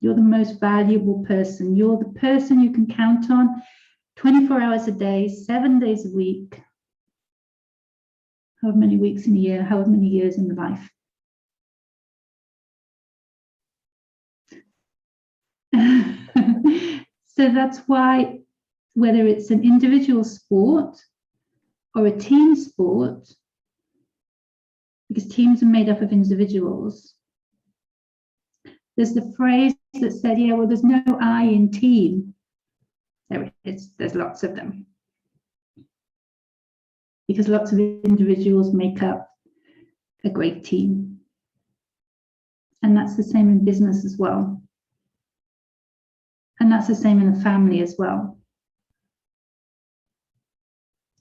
You're the most valuable person. You're the person you can count on 24 hours a day, 7 days a week, however many weeks in a year, however many years in life. So that's why, whether it's an individual sport or a team sport, because teams are made up of individuals, there's the phrase that said, yeah, well, there's no I in team. There is, there's lots of them. Because lots of individuals make up a great team. And that's the same in business as well. And that's the same in the family as well.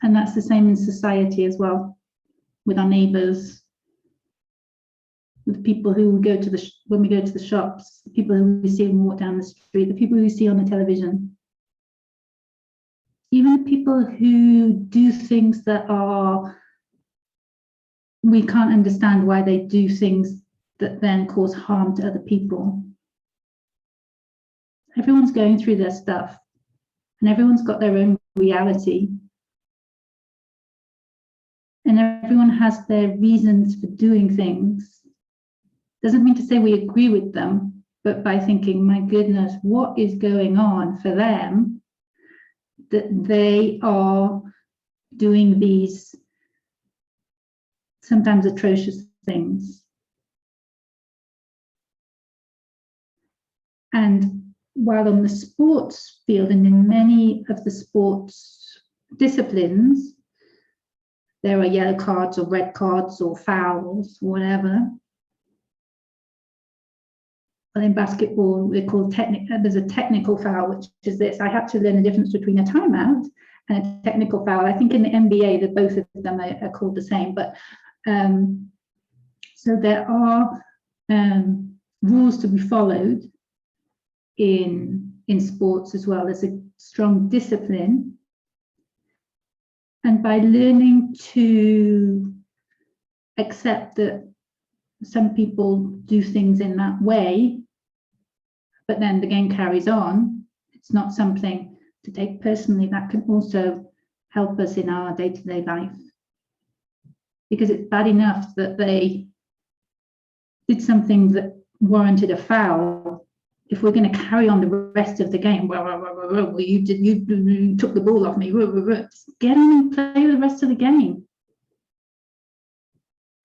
And that's the same in society as well, with our neighbours, with the people who we go to when we go to the shops, the people who we see when we walk down the street, the people who we see on the television. Even the people who do things that we can't understand why they do things that then cause harm to other people. Everyone's going through their stuff, and everyone's got their own reality. And everyone has their reasons for doing things. Doesn't mean to say we agree with them, but by thinking, my goodness, what is going on for them that they are doing these sometimes atrocious things. And while on the sports field and in many of the sports disciplines, there are yellow cards or red cards or fouls, whatever. Well, in basketball, we're called there's a technical foul, which is this. I had to learn the difference between a timeout and a technical foul. I think in the NBA, that both of them are called the same. But so there are rules to be followed in sports as well. There's a strong discipline. And by learning to accept that some people do things in that way, but then the game carries on, it's not something to take personally. That can also help us in our day-to-day life. Because it's bad enough that they did something that warranted a foul. If we're going to carry on the rest of the game, well, you took the ball off me, just get on and play the rest of the game.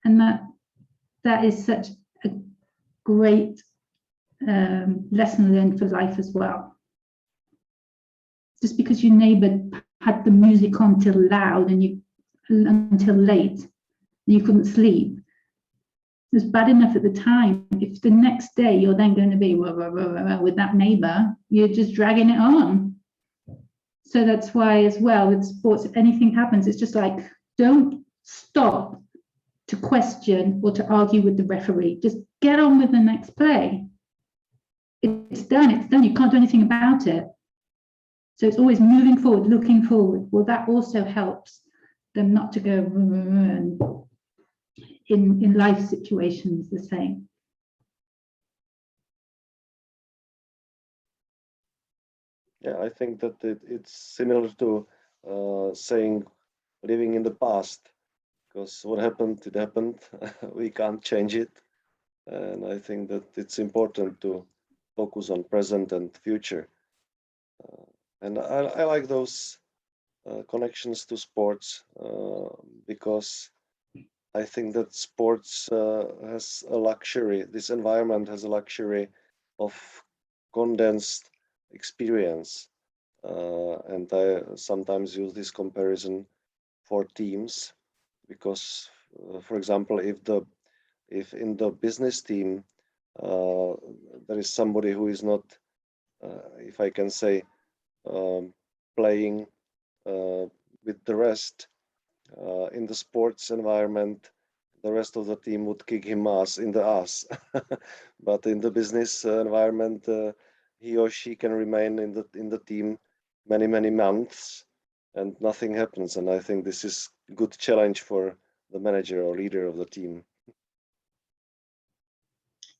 And that is such a great lesson learned for life as well. Just because your neighbor had the music on till loud and until late, and you couldn't sleep, it was bad enough at the time. If the next day you're then going to be with that neighbor, you're just dragging it on. So that's why as well with sports, if anything happens, it's just like, don't stop to question or to argue with the referee. Just get on with the next play. It's done, you can't do anything about it. So it's always moving forward, looking forward. Well, that also helps them not to go in life situations the same. Yeah, I think that it's similar to saying living in the past, because what happened, it happened. We can't change it. And I think that it's important to focus on present and future. And I like those connections to sports because I think that sports has a luxury, this environment has a luxury of condensed experience. And I sometimes use this comparison for teams because, for example, if in the business team there is somebody who is not, if I can say, playing with the rest, in the sports environment, the rest of the team would kick him in the ass. But in the business environment, he or she can remain in the team many months and nothing happens. And I think this is a good challenge for the manager or leader of the team.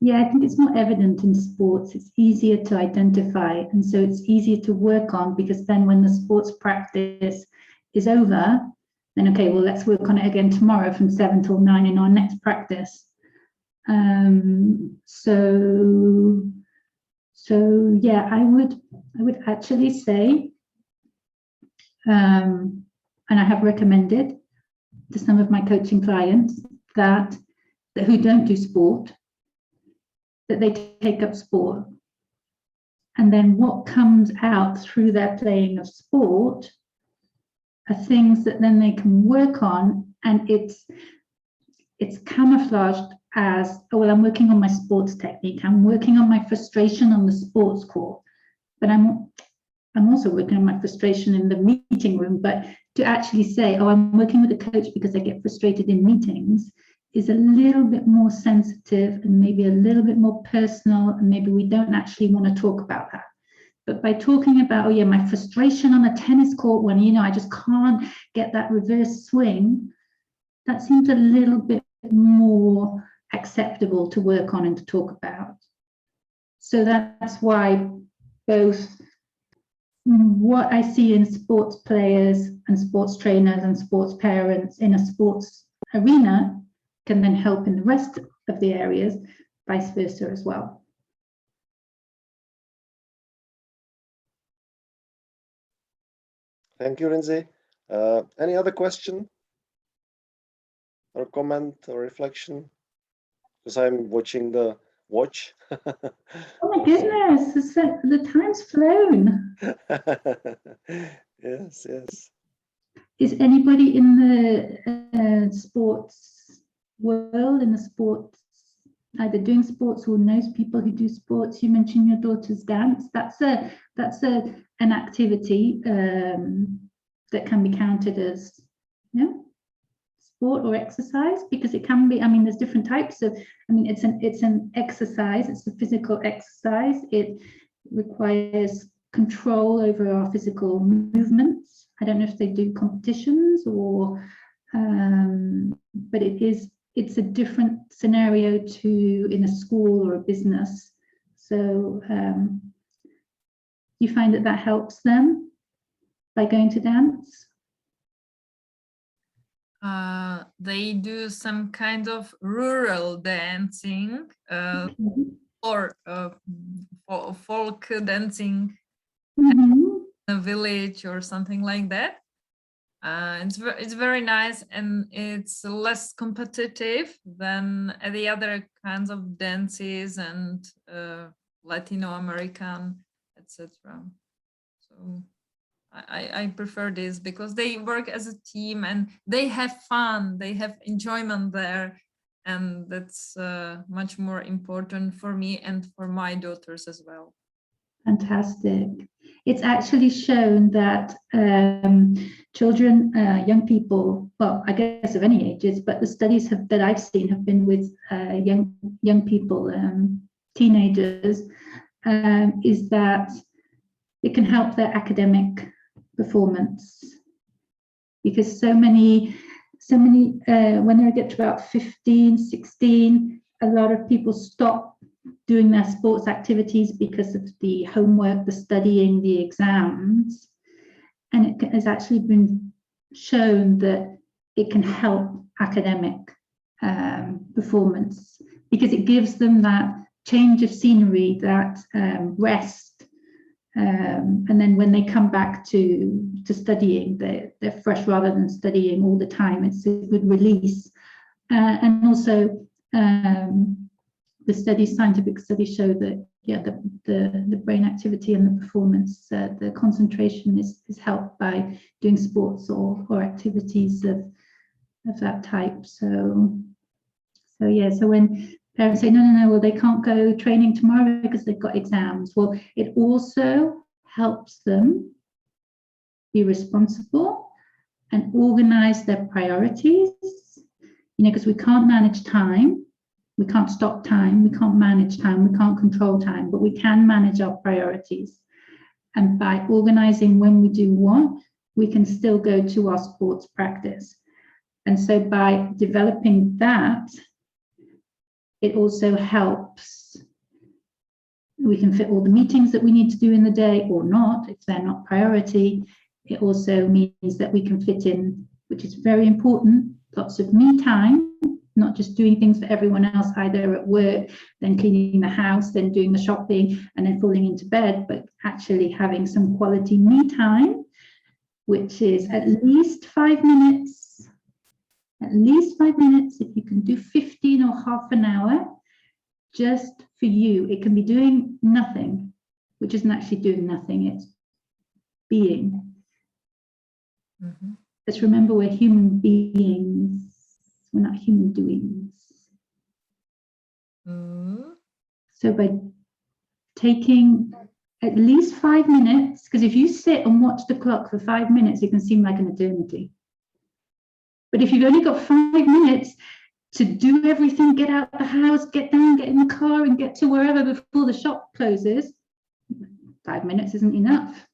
Yeah, I think it's more evident in sports. It's easier to identify, and so it's easier to work on, because then when the sports practice is over, then okay, well, let's work on it again tomorrow from 7 till 9 in our next practice. So yeah, I would actually say, and I have recommended to some of my coaching clients that who don't do sport, that they take up sport, and then what comes out through their playing of sport are things that then they can work on, and it's camouflaged as, oh, well, I'm working on my sports technique, I'm working on my frustration on the sports court, but I'm also working on my frustration in the meeting room. But to actually say, oh, I'm working with a coach because I get frustrated in meetings, is a little bit more sensitive and maybe a little bit more personal, and maybe we don't actually want to talk about that. But by talking about, oh yeah, my frustration on a tennis court when, I just can't get that reverse swing, that seems a little bit more acceptable to work on and to talk about. So that's why both what I see in sports players and sports trainers and sports parents in a sports arena can then help in the rest of the areas, vice versa as well. Thank you, Lindsay. Any other question or comment or reflection? Because I'm watching the watch. Oh my goodness, the time's flown. Yes. Is anybody in the sports world, in the sports, either doing sports or knows people who do sports? You mentioned your daughter's dance. That's an activity that can be counted as sport or exercise, because it can be. I mean, there's different types of. I mean, it's an exercise. It's a physical exercise. It requires control over our physical movements. I don't know if they do competitions or, but it's a different scenario to in a school or a business. So you find that helps them by going to dance? They do some kind of rural dancing or folk dancing in a village or something like that. It's very nice, and it's less competitive than the other kinds of dances and Latino American, etc. So I prefer this because they work as a team and they have fun, they have enjoyment there, and that's much more important for me and for my daughters as well. Fantastic. It's actually shown that children, young people, well, I guess of any ages, but the studies that I've seen have been with young people, teenagers, is that it can help their academic performance, because so many when they get to about 15, 16, a lot of people stop doing their sports activities because of the homework, the studying, the exams. And it has actually been shown that it can help academic performance, because it gives them that change of scenery, that rest. And then when they come back to studying, they're fresh rather than studying all the time. It's a good release. And also, the scientific studies show that the brain activity and the performance, the concentration is helped by doing sports or activities of that type. So when parents say no, well, they can't go training tomorrow because they've got exams, well, it also helps them be responsible and organize their priorities, because we can't manage time. We can't stop time, we can't manage time, we can't control time, but we can manage our priorities. And by organizing when we do what, we can still go to our sports practice. And so by developing that, it also helps. We can fit all the meetings that we need to do in the day or not, if they're not priority. It also means that we can fit in, which is very important, lots of me time, not just doing things for everyone else, either at work, then cleaning the house, then doing the shopping, and then falling into bed, but actually having some quality me time, which is at least 5 minutes. At least 5 minutes. If you can do 15 or half an hour, just for you. It can be doing nothing, which isn't actually doing nothing, it's being. Mm-hmm. Let's remember we're human beings. We're not human doings. So by taking at least 5 minutes, because if you sit and watch the clock for 5 minutes, it can seem like an eternity. But if you've only got 5 minutes to do everything, get out the house, get down, get in the car and get to wherever before the shop closes, 5 minutes isn't enough.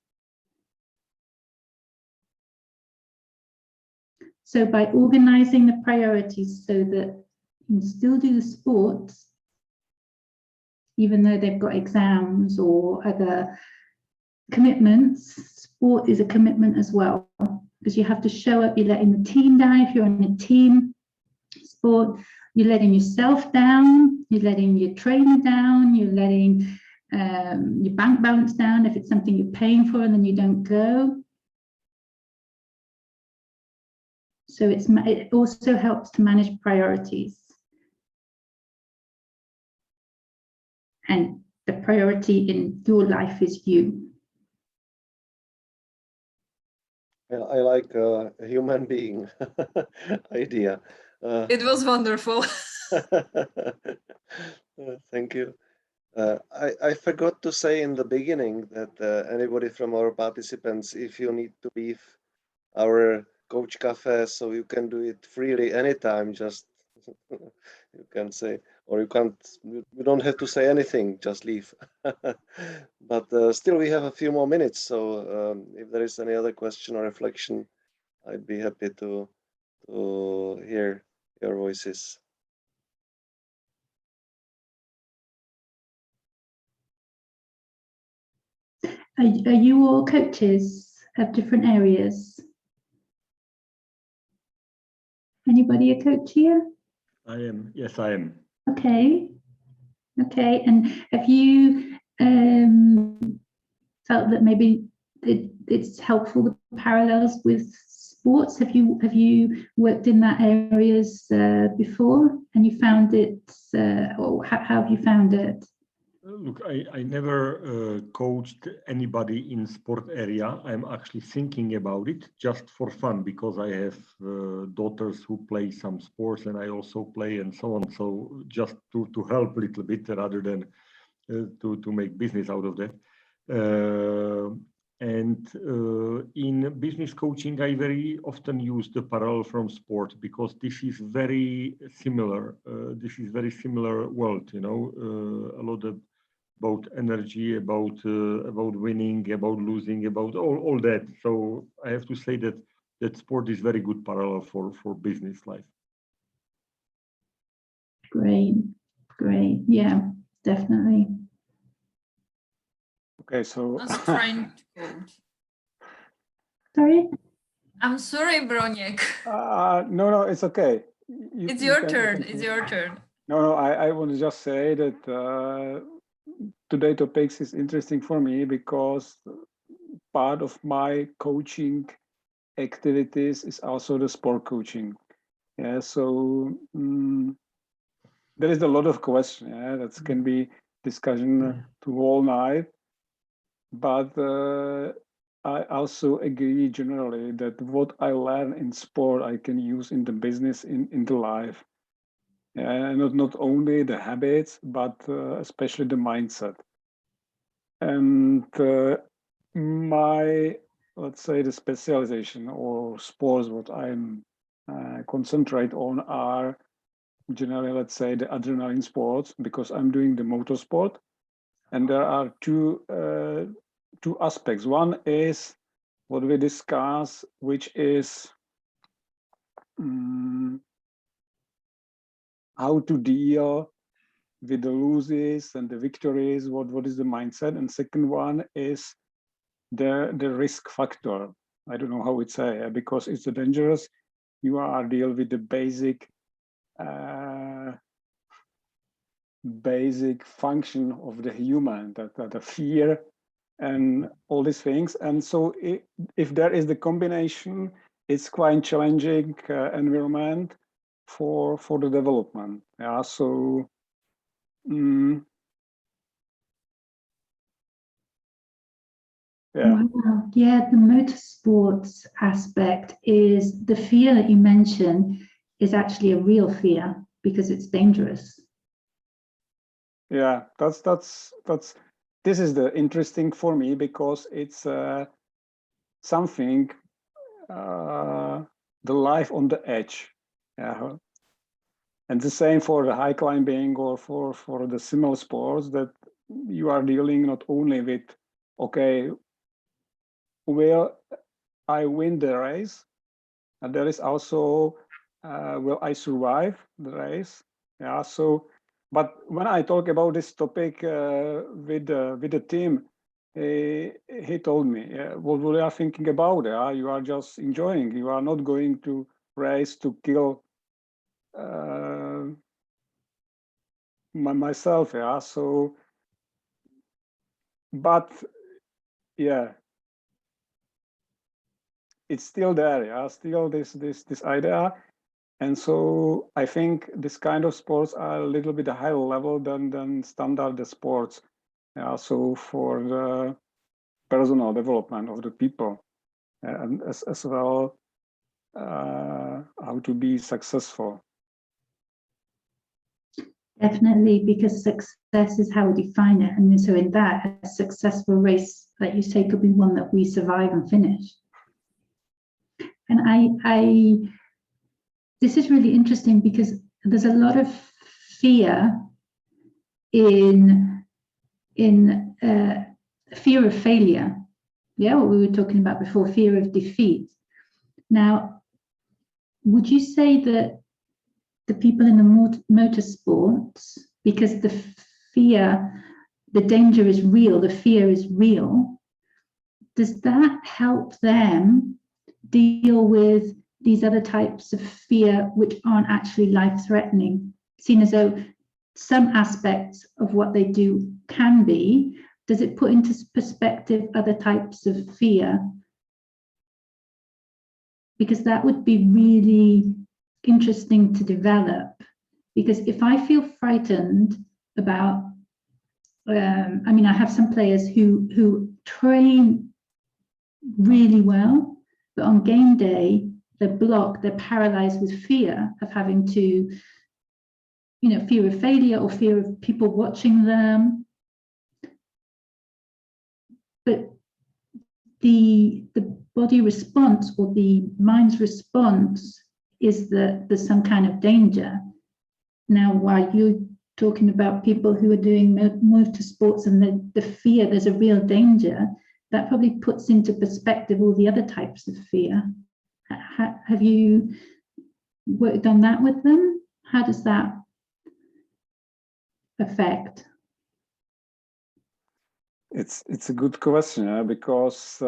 So by organizing the priorities so that you can still do the sports, even though they've got exams or other commitments, sport is a commitment as well, because you have to show up. You're letting the team down if you're on a team sport. You're letting yourself down. You're letting your trainer down. You're letting your bank balance down if it's something you're paying for and then you don't go. So it also helps to manage priorities. And the priority in your life is you. I like a human being idea. It was wonderful. Thank you. I forgot to say in the beginning that anybody from our participants, if you need to leave our Coach Café, so you can do it freely anytime, just you can say, or you can't, you don't have to say anything, just leave. But still we have a few more minutes, so if there is any other question or reflection, I'd be happy to hear your voices. Are you all coaches of different areas? Anybody a coach here? I am. Yes, I am. Okay. Okay. And have you felt that maybe it's helpful, the parallels with sports? Have you worked in that areas before, and you found it, or how have you found it? Look, I never coached anybody in sport area. I'm actually thinking about it just for fun, because I have daughters who play some sports and I also play and so on. So just to help a little bit rather than to make business out of that. In business coaching, I very often use the parallel from sport, because this is very similar. This is very similar world, you know, a lot about energy, about winning, about losing, about all that. So I have to say that sport is very good parallel for business life. Great, great. Yeah, definitely. Okay, so I was trying to coach. Sorry? I'm sorry, Broniek. no, it's okay. It's your turn. It's your turn. No, I want to just say that today topics is interesting for me, because part of my coaching activities is also the sport coaching. Yeah, so there is a lot of questions. Yeah, that can be discussion to all night. But I also agree generally that what I learn in sport, I can use in the business, in the life. Not only the habits, but especially the mindset. And my, let's say, the specialization or sports, what I'm concentrate on are generally, let's say, the adrenaline sports, because I'm doing the motorsport. And there are two aspects. One is what we discuss, which is how to deal with the losses and the victories. What is the mindset? And second one is the risk factor. I don't know how it's say, because it's dangerous. You are deal with the basic function of the human, that the fear and all these things. And so if there is the combination, it's quite challenging environment for the development. Yeah, so yeah. Wow. Yeah, the motorsports aspect is the fear that you mentioned is actually a real fear, because it's dangerous. Yeah, that's this is the interesting for me, because it's something the life on the edge. Yeah. And the same for the high climbing or for the similar sports, that you are dealing not only with, okay, will I win the race? And there is also, will I survive the race? Yeah, so, but when I talk about this topic with the team, he told me, what we are thinking about, you are just enjoying, you are not going to race to kill myself, yeah. So, but yeah, it's still there, yeah. Still this idea, and so I think this kind of sports are a little bit higher level than standard sports. Yeah. So for the personal development of the people, and as well how to be successful. Definitely, because success is how we define it. And so in that, a successful race, like you say, could be one that we survive and finish. And this is really interesting, because there's a lot of fear in fear of failure. Yeah, what we were talking about before, fear of defeat. Now, would you say that the people in the motorsports, because the fear, the danger is real, the fear is real, does that help them deal with these other types of fear which aren't actually life-threatening, seen as though some aspects of what they do can be? Does it put into perspective other types of fear? Because that would be really interesting to develop. Because if I feel frightened about, I mean, I have some players who train really well, but on game day, they're blocked, they're paralyzed with fear of having to, you know, fear of failure or fear of people watching them. But the body response or the mind's response is that there's some kind of danger. Now, while you're talking about people who are doing motorsports and the fear, there's a real danger, that probably puts into perspective all the other types of fear. Have you worked on that with them? How does that affect? It's a good question, because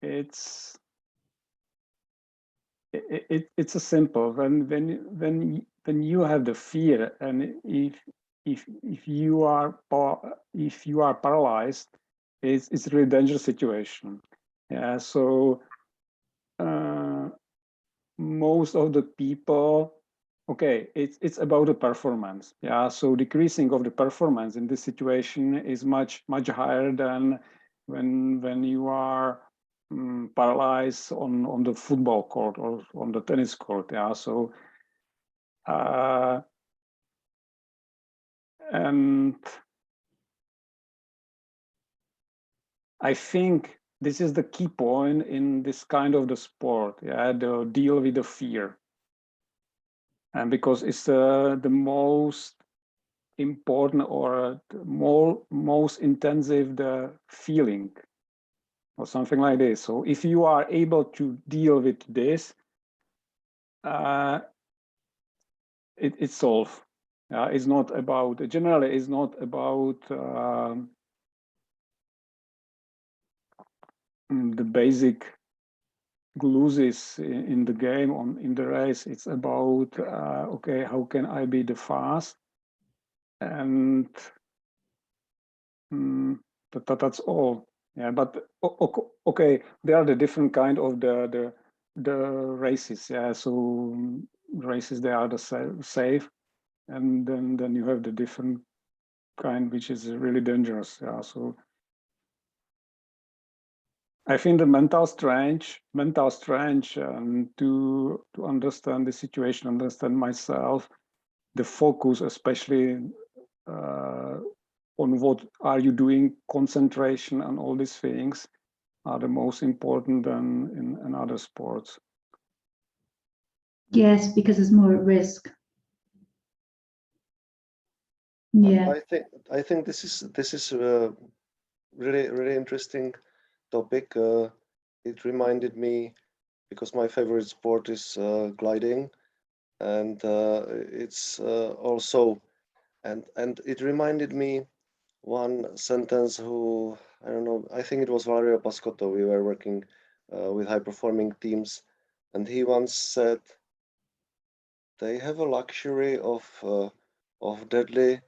it's a simple when you have the fear, and if you are paralyzed, it's a really dangerous situation. Yeah, so most of the people, okay, it's about the performance. Yeah, so decreasing of the performance in this situation is much higher than when you are paralyzed on the football court or on the tennis court. Yeah, so and I think this is the key point in this kind of the sport. Yeah, the deal with the fear, and because it's the most important or most intensive the feeling or something like this. So if you are able to deal with this, it's solved. It's not about, generally it's not about the basic loses in the game in the race. It's about okay, how can I be the fast, and that's all. Yeah, but okay, there are the different kind of the races. Yeah, so races, they are the safe, and then you have the different kind which is really dangerous. Yeah, so I think the mental strength to understand the situation, understand myself, the focus, especially on what are you doing, concentration and all these things are the most important than in other sports. Yes, because there's more at risk. Yeah, I think this is a really interesting topic. It reminded me, because my favorite sport is gliding, and it's also, and it reminded me one sentence who, I don't know, I think it was Valerio Pascotto. We were working with high-performing teams, and he once said, they have a luxury of deadly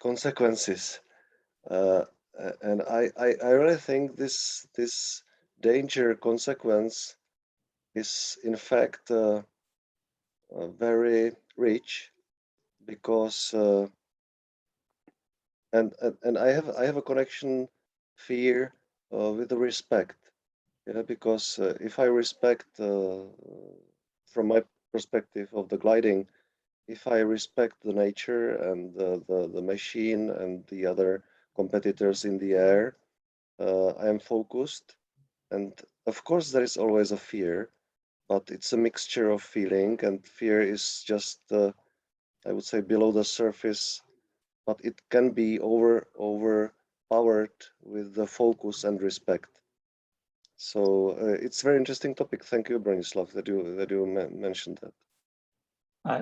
consequences. And I really think this danger consequence is in fact very rich, because and I have a connection fear with the respect. Yeah, because if I respect from my perspective of the gliding, if I respect the nature and the machine and the other competitors in the air, I am focused. And of course, there is always a fear, but it's a mixture of feeling, and fear is just, I would say, below the surface, but it can be overpowered with the focus and respect. So it's a very interesting topic. Thank you, Bronislav, that you mentioned that.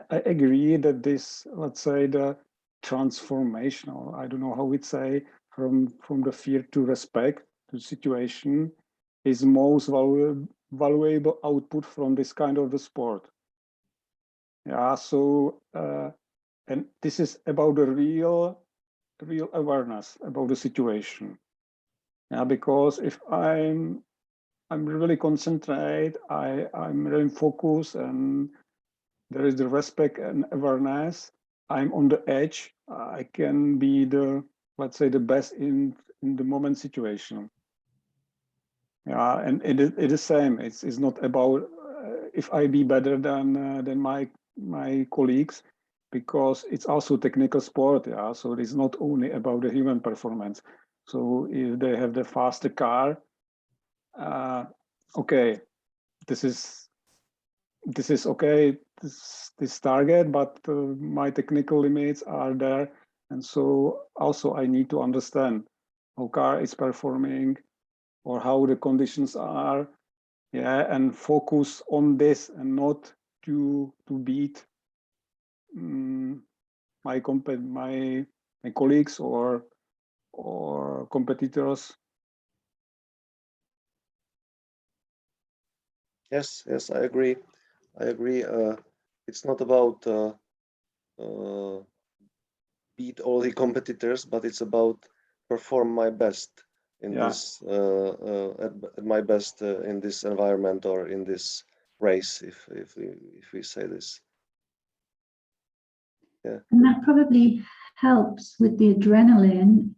I agree that this, let's say, the transformational, I don't know how we'd say, from the fear to respect to situation, is most valuable output from this kind of the sport. Yeah, so and this is about the real awareness about the situation. Yeah, because if I'm really concentrate, I'm really focused, and there is the respect and awareness. I'm on the edge. I can be the, let's say, the best in the moment situation. Yeah, and it is the same. It's not about if I be better than my colleagues, because it's also technical sport. Yeah, so it's not only about the human performance. So if they have the faster car, okay, this is okay, this target, but my technical limits are there, and so also I need to understand how car is performing or how the conditions are, yeah, and focus on this and not to beat my colleagues or competitors. Yes, I agree. It's not about beat all the competitors, but it's about perform my best in this at my best in this environment or in this race, if we say this. Yeah. And that probably helps with the adrenaline,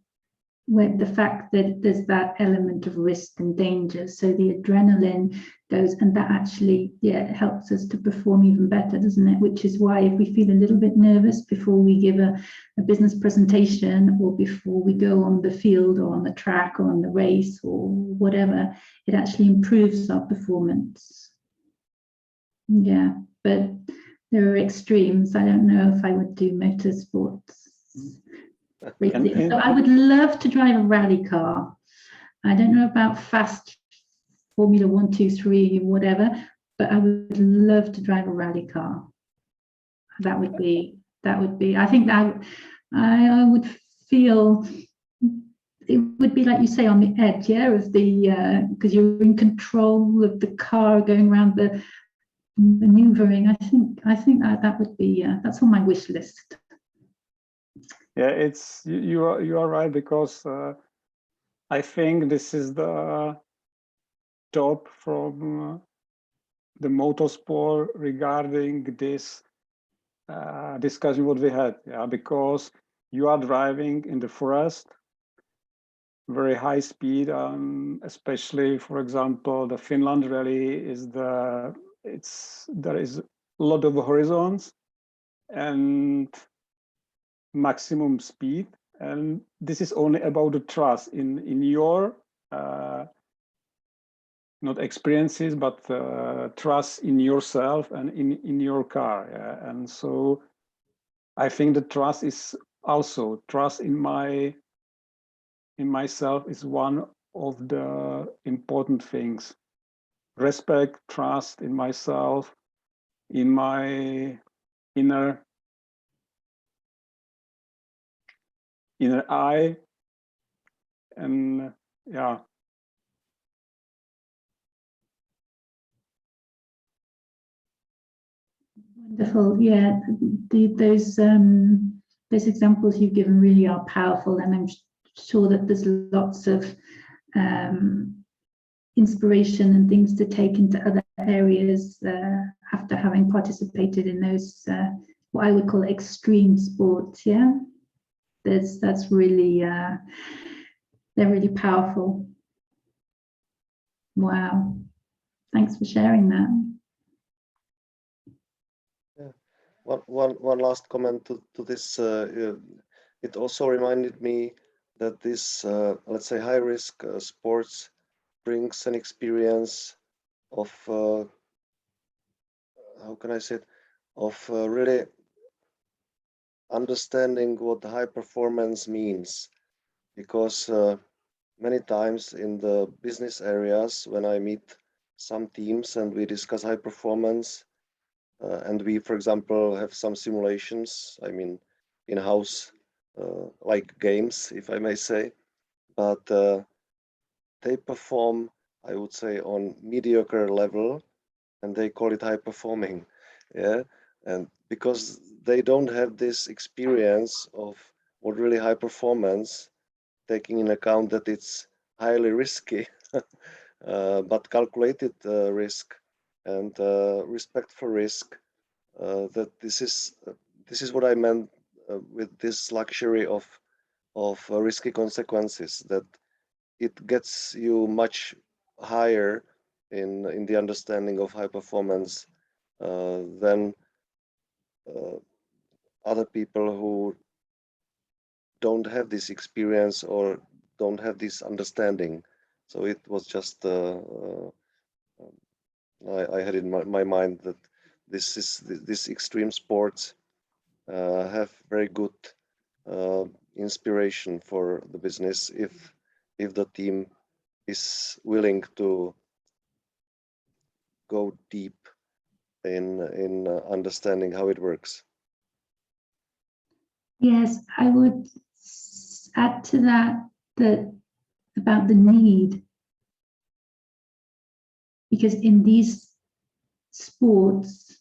with the fact that there's that element of risk and danger. So the adrenaline goes, and that actually, helps us to perform even better, doesn't it? Which is why if we feel a little bit nervous before we give a business presentation, or before we go on the field or on the track or on the race or whatever, it actually improves our performance. Yeah, but there are extremes. I don't know if I would do motorsports. So I would love to drive a rally car. I don't know about fast Formula 1, 2, 3, whatever, but I would love to drive a rally car. That would be. I think that I would feel it would be like you say, on the edge, of the because you're in control of the car going around the maneuvering. I think that would be that's on my wish list. Yeah, you are right, because I think this is the top from the motorsport regarding this discussion what we had. Yeah, because you are driving in the forest, very high speed, especially, for example, the Finland rally is there is a lot of horizons and maximum speed, and this is only about the trust in your not experiences, but trust in yourself and in your car. Yeah? And so I think the trust is also trust in myself is one of the important things. Respect, trust in myself, in my inner eye, and yeah. Wonderful. Yeah, those examples you've given really are powerful, and I'm sure that there's lots of inspiration and things to take into other areas after having participated in those what I would call extreme sports. Yeah, that's really they're really powerful. Wow, thanks for sharing that. Yeah. One last comment to this. It also reminded me that this, let's say, high risk sports brings an experience of how can I say it, of really understanding what high performance means, because many times in the business areas, when I meet some teams and we discuss high performance, and we, for example, have some simulations, I mean, in-house, like games, if I may say, but they perform I would say, on mediocre level, and they call it high performing. Yeah, and because they don't have this experience of what really high performance, taking in account that it's highly risky, but calculated risk and respect for risk. That this is what I meant with this luxury of risky consequences. That it gets you much higher in the understanding of high performance than other people who don't have this experience or don't have this understanding. So it was just I had in my mind that this extreme sports have very good inspiration for the business if the team is willing to go deep in understanding how it works. Yes, I would add to that about the need, because in these sports,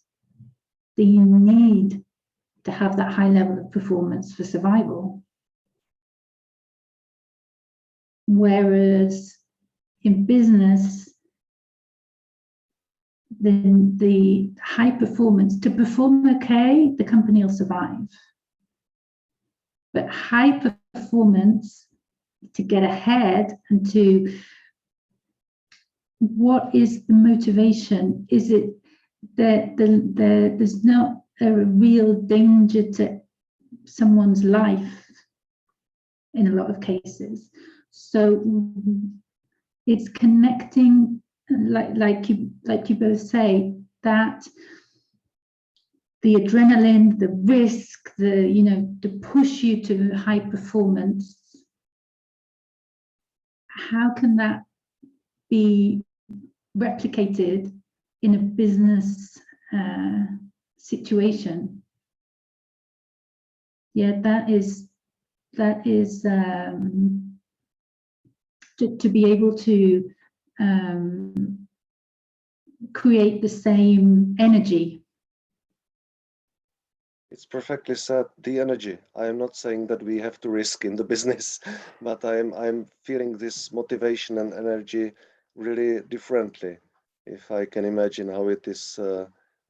you need to have that high level of performance for survival. Whereas in business, then the high performance, to perform okay, the company will survive. But high performance, to get ahead and to, what is the motivation? Is it that there's not a real danger to someone's life in a lot of cases? So it's connecting, like you both say, that the adrenaline, the risk, to push you to high performance. How can that be replicated in a business situation? Yeah, that is to be able to create the same energy. It's perfectly said, the energy. I am not saying that we have to risk in the business, but I'm feeling this motivation and energy really differently. If I can imagine how it is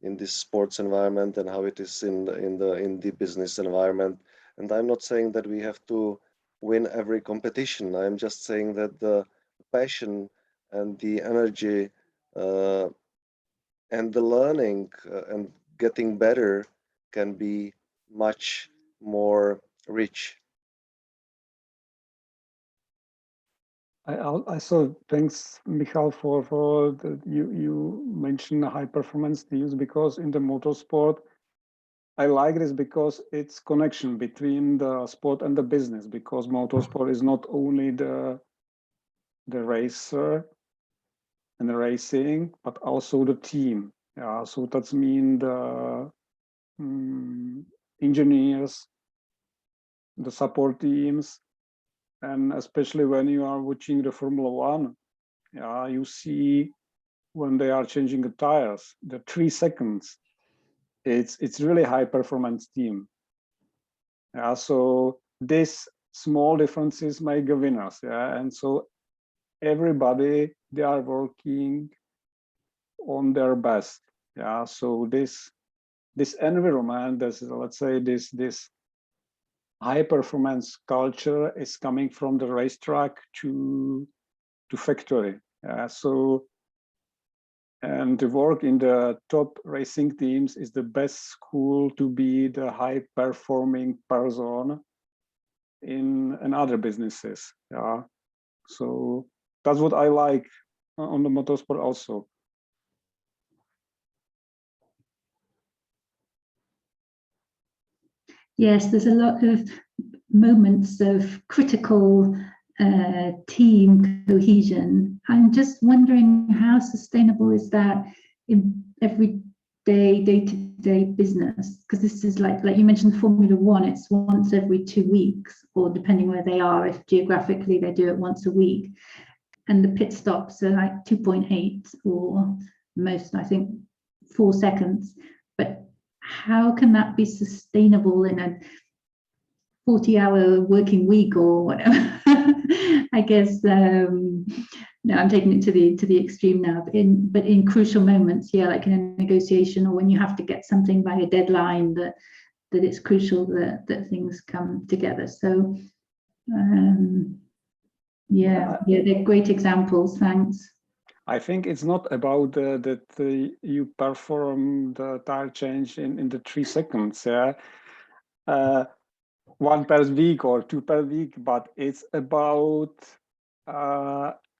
in this sports environment and how it is in the business environment. And I'm not saying that we have to win every competition. I'm just saying that the passion and the energy and the learning and getting better can be much more rich. I also thanks Michal for you mentioned high performance teams, because in the motorsport I like this because it's connection between the sport and the business, because motorsport is not only the racer and the racing, but also the team. Yeah, so that's mean the engineers, the support teams, and especially when you are watching the Formula One, yeah, you see when they are changing the tires, the 3 seconds, it's really high performance team. Yeah, so these small differences make the winners. Yeah, and so everybody, they are working on their best. Yeah, so this environment, let's say this high performance culture is coming from the racetrack to factory. So, and to work in the top racing teams is the best school to be the high performing person in other businesses. Yeah, so that's what I like on the motorsport also. Yes, there's a lot of moments of critical team cohesion. I'm just wondering, how sustainable is that in everyday, day-to-day business? Because this is like you mentioned Formula One, it's once every 2 weeks, or depending where they are, if geographically they do it once a week. and the pit stops are like 2.8 or most, I think, 4 seconds. But how can that be sustainable in a 40-hour working week or whatever? I guess no, I'm taking it to the extreme now. But in crucial moments, yeah, like in a negotiation or when you have to get something by a deadline, that it's crucial that things come together. So yeah, they're great examples. Thanks. I think it's not about that you perform the tire change in the 3 seconds. Yeah. 1 per week or 2 per week, but it's about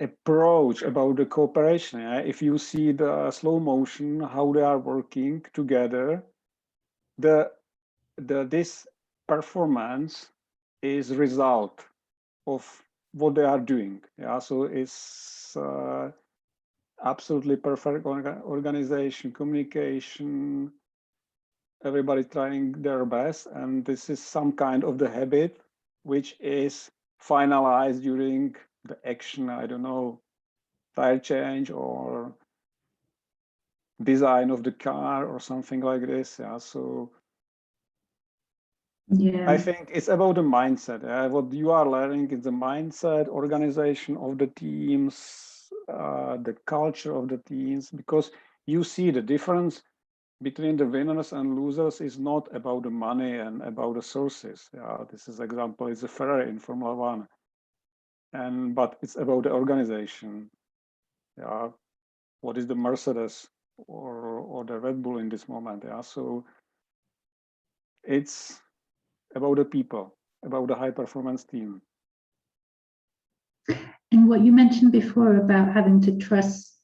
approach, about the cooperation. Yeah? If you see the slow motion, how they are working together, this performance is result of what they are doing. Yeah, so it's absolutely perfect organization, communication, everybody trying their best, and this is some kind of the habit which is finalized during the action, I don't know, tire change or design of the car or something like this. Yeah, so yeah, I think it's about the mindset. What you are learning is the mindset, organization of the teams, the culture of the teams, because you see the difference between the winners and losers is not about the money and about the sources. Yeah, this is example is a Ferrari in Formula One, but it's about the organization. Yeah, what is the Mercedes or the Red Bull in this moment? Yeah, so it's about the people, about the high performance team. And what you mentioned before about having to trust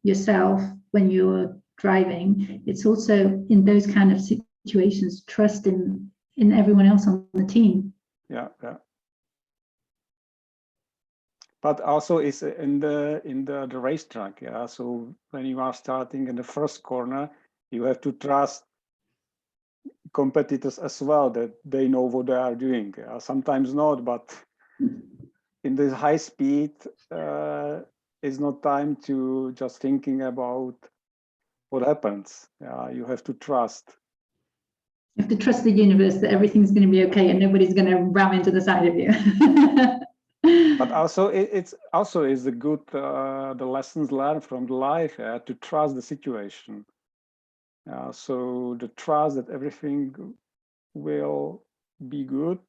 yourself when you're driving, it's also in those kind of situations, trust in everyone else on the team. Yeah, yeah. But also it's in the racetrack. Yeah, so when you are starting in the first corner, you have to trust competitors as well, that they know what they are doing. Sometimes not, but in this high speed, it's not time to just thinking about what happens. You have to trust. You have to trust the universe that everything's going to be okay and nobody's going to ram into the side of you. But also it's also is the good the lessons learned from the life, to trust the situation. So the trust that everything will be good,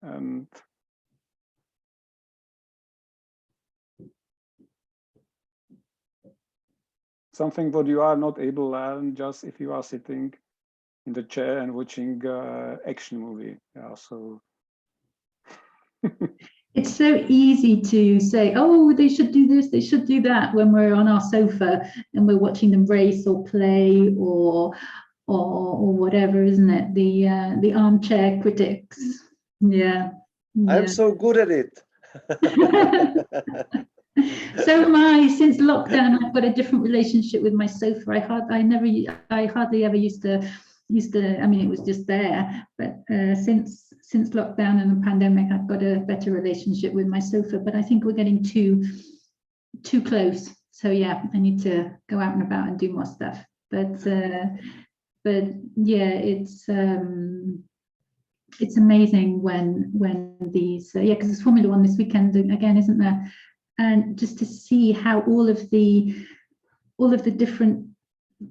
and something that you are not able to learn just if you are sitting in the chair and watching action movie. So it's so easy to say, oh, they should do this, they should do that, when we're on our sofa and we're watching them race or play or whatever, isn't it? The armchair critics. Yeah. I'm so good at it. So am I. Since lockdown, I've got a different relationship with my sofa. I hardly ever used to. I mean, it was just there. But since lockdown and the pandemic, I've got a better relationship with my sofa. But I think we're getting too close. So yeah, I need to go out and about and do more stuff. But yeah, it's amazing when these because it's Formula One this weekend again, isn't there? And just to see how all of the different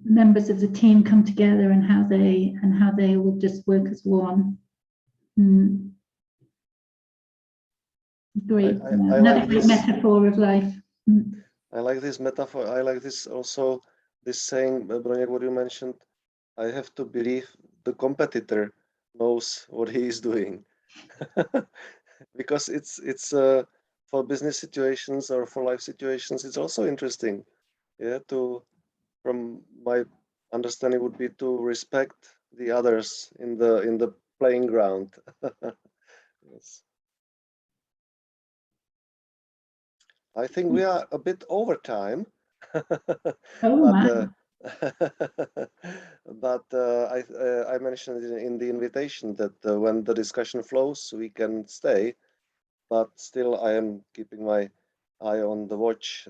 members of the team come together and how they will just work as one. Great. Another great metaphor of life. I like this metaphor. I like this also, this saying, Broniek, what you mentioned. I have to believe the competitor knows what he is doing. Because it's for business situations or for life situations, it's also interesting. Yeah, from my understanding would be to respect the others in the playing ground. Yes. I think we are a bit over time. Oh, but I mentioned in the invitation that when the discussion flows, we can stay. but still I am keeping my eye on the watch.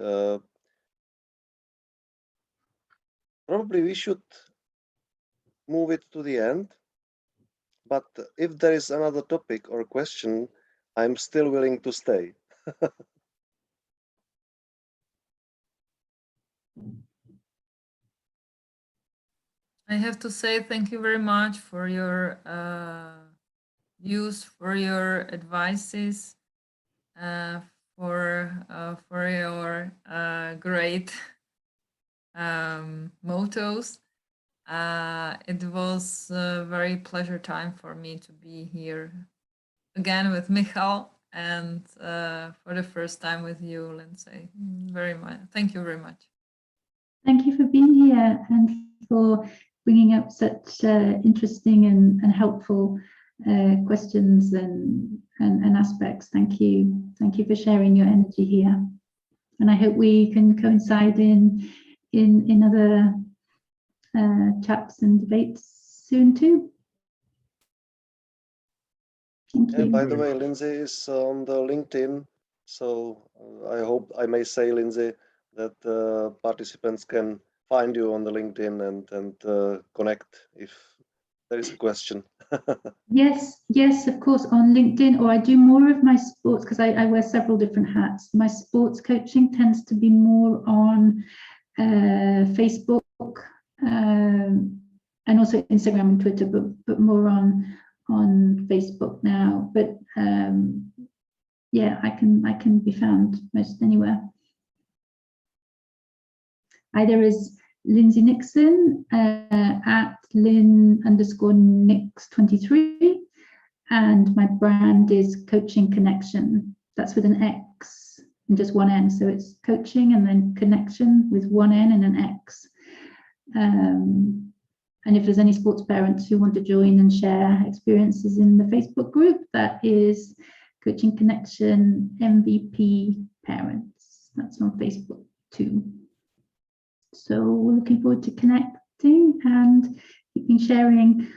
Probably we should move it to the end, but if there is another topic or question, I'm still willing to stay. I have to say thank you very much for your views, for your advices, for your great mottos. It was a very pleasure time for me to be here again with Michal, and for the first time with you, Lindsay. Very much. Thank you very much. Thank you for being here and for bringing up such interesting and helpful questions and aspects. Thank you. Thank you for sharing your energy here. And I hope we can coincide in other chats and debates soon too. Thank you. By the way, Lindsay is on the LinkedIn, so I hope I may say, Lindsay, that participants can find you on the LinkedIn and connect if there is a question. Yes, of course, on LinkedIn, or I do more of my sports, because I wear several different hats. My sports coaching tends to be more on Facebook and also Instagram and Twitter, but more on Facebook now. But yeah, I can be found most anywhere. Either as Lindsay Nixon at Lynn_Nix23, and my brand is Coaching Connection. That's with an X and just one N. So it's coaching and then connection with one N and an X. And if there's any sports parents who want to join and share experiences in the Facebook group, that is Coaching Connection MVP Parents. That's on Facebook too. So we're looking forward to connecting and keeping sharing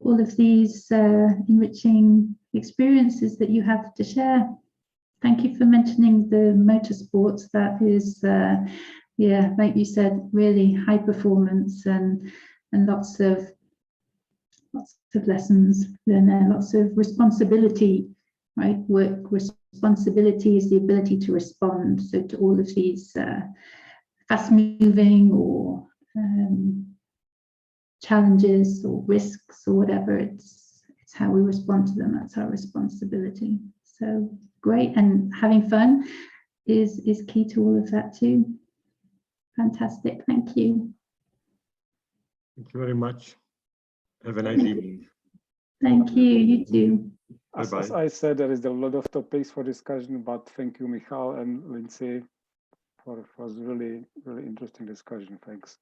all of these enriching experiences that you have to share. Thank you for mentioning the motorsports. That is, yeah, like you said, really high performance and lots of lessons and lots of responsibility, right? Work responsibility is the ability to respond. So to all of these fast moving or challenges or risks or whatever, it's how we respond to them. That's our responsibility. So great, and having fun is key to all of that too. Fantastic, thank you. Thank you very much. Have a nice evening. Thank you, you too. As I said, there is a lot of topics for discussion, but thank you, Michal and Lindsay, for really interesting discussion. Thanks.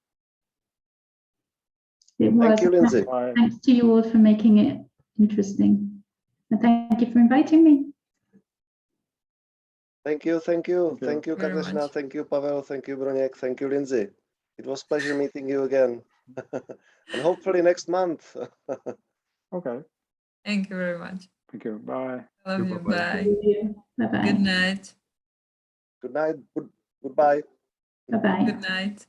It was. Thank you, Lindsay. Bye. Thanks to you all for making it interesting. And thank you for inviting me. Thank you. Thank you very Katarzyna. much. Thank you, Pavel. Thank you, Broniek. Thank you, Lindsay. It was a pleasure meeting you again. And hopefully next month. Okay. Thank you very much. Thank you. Bye. I love you. Bye-bye. Bye. Bye-bye. Good night. Good night. Goodbye. Bye-bye. Good night.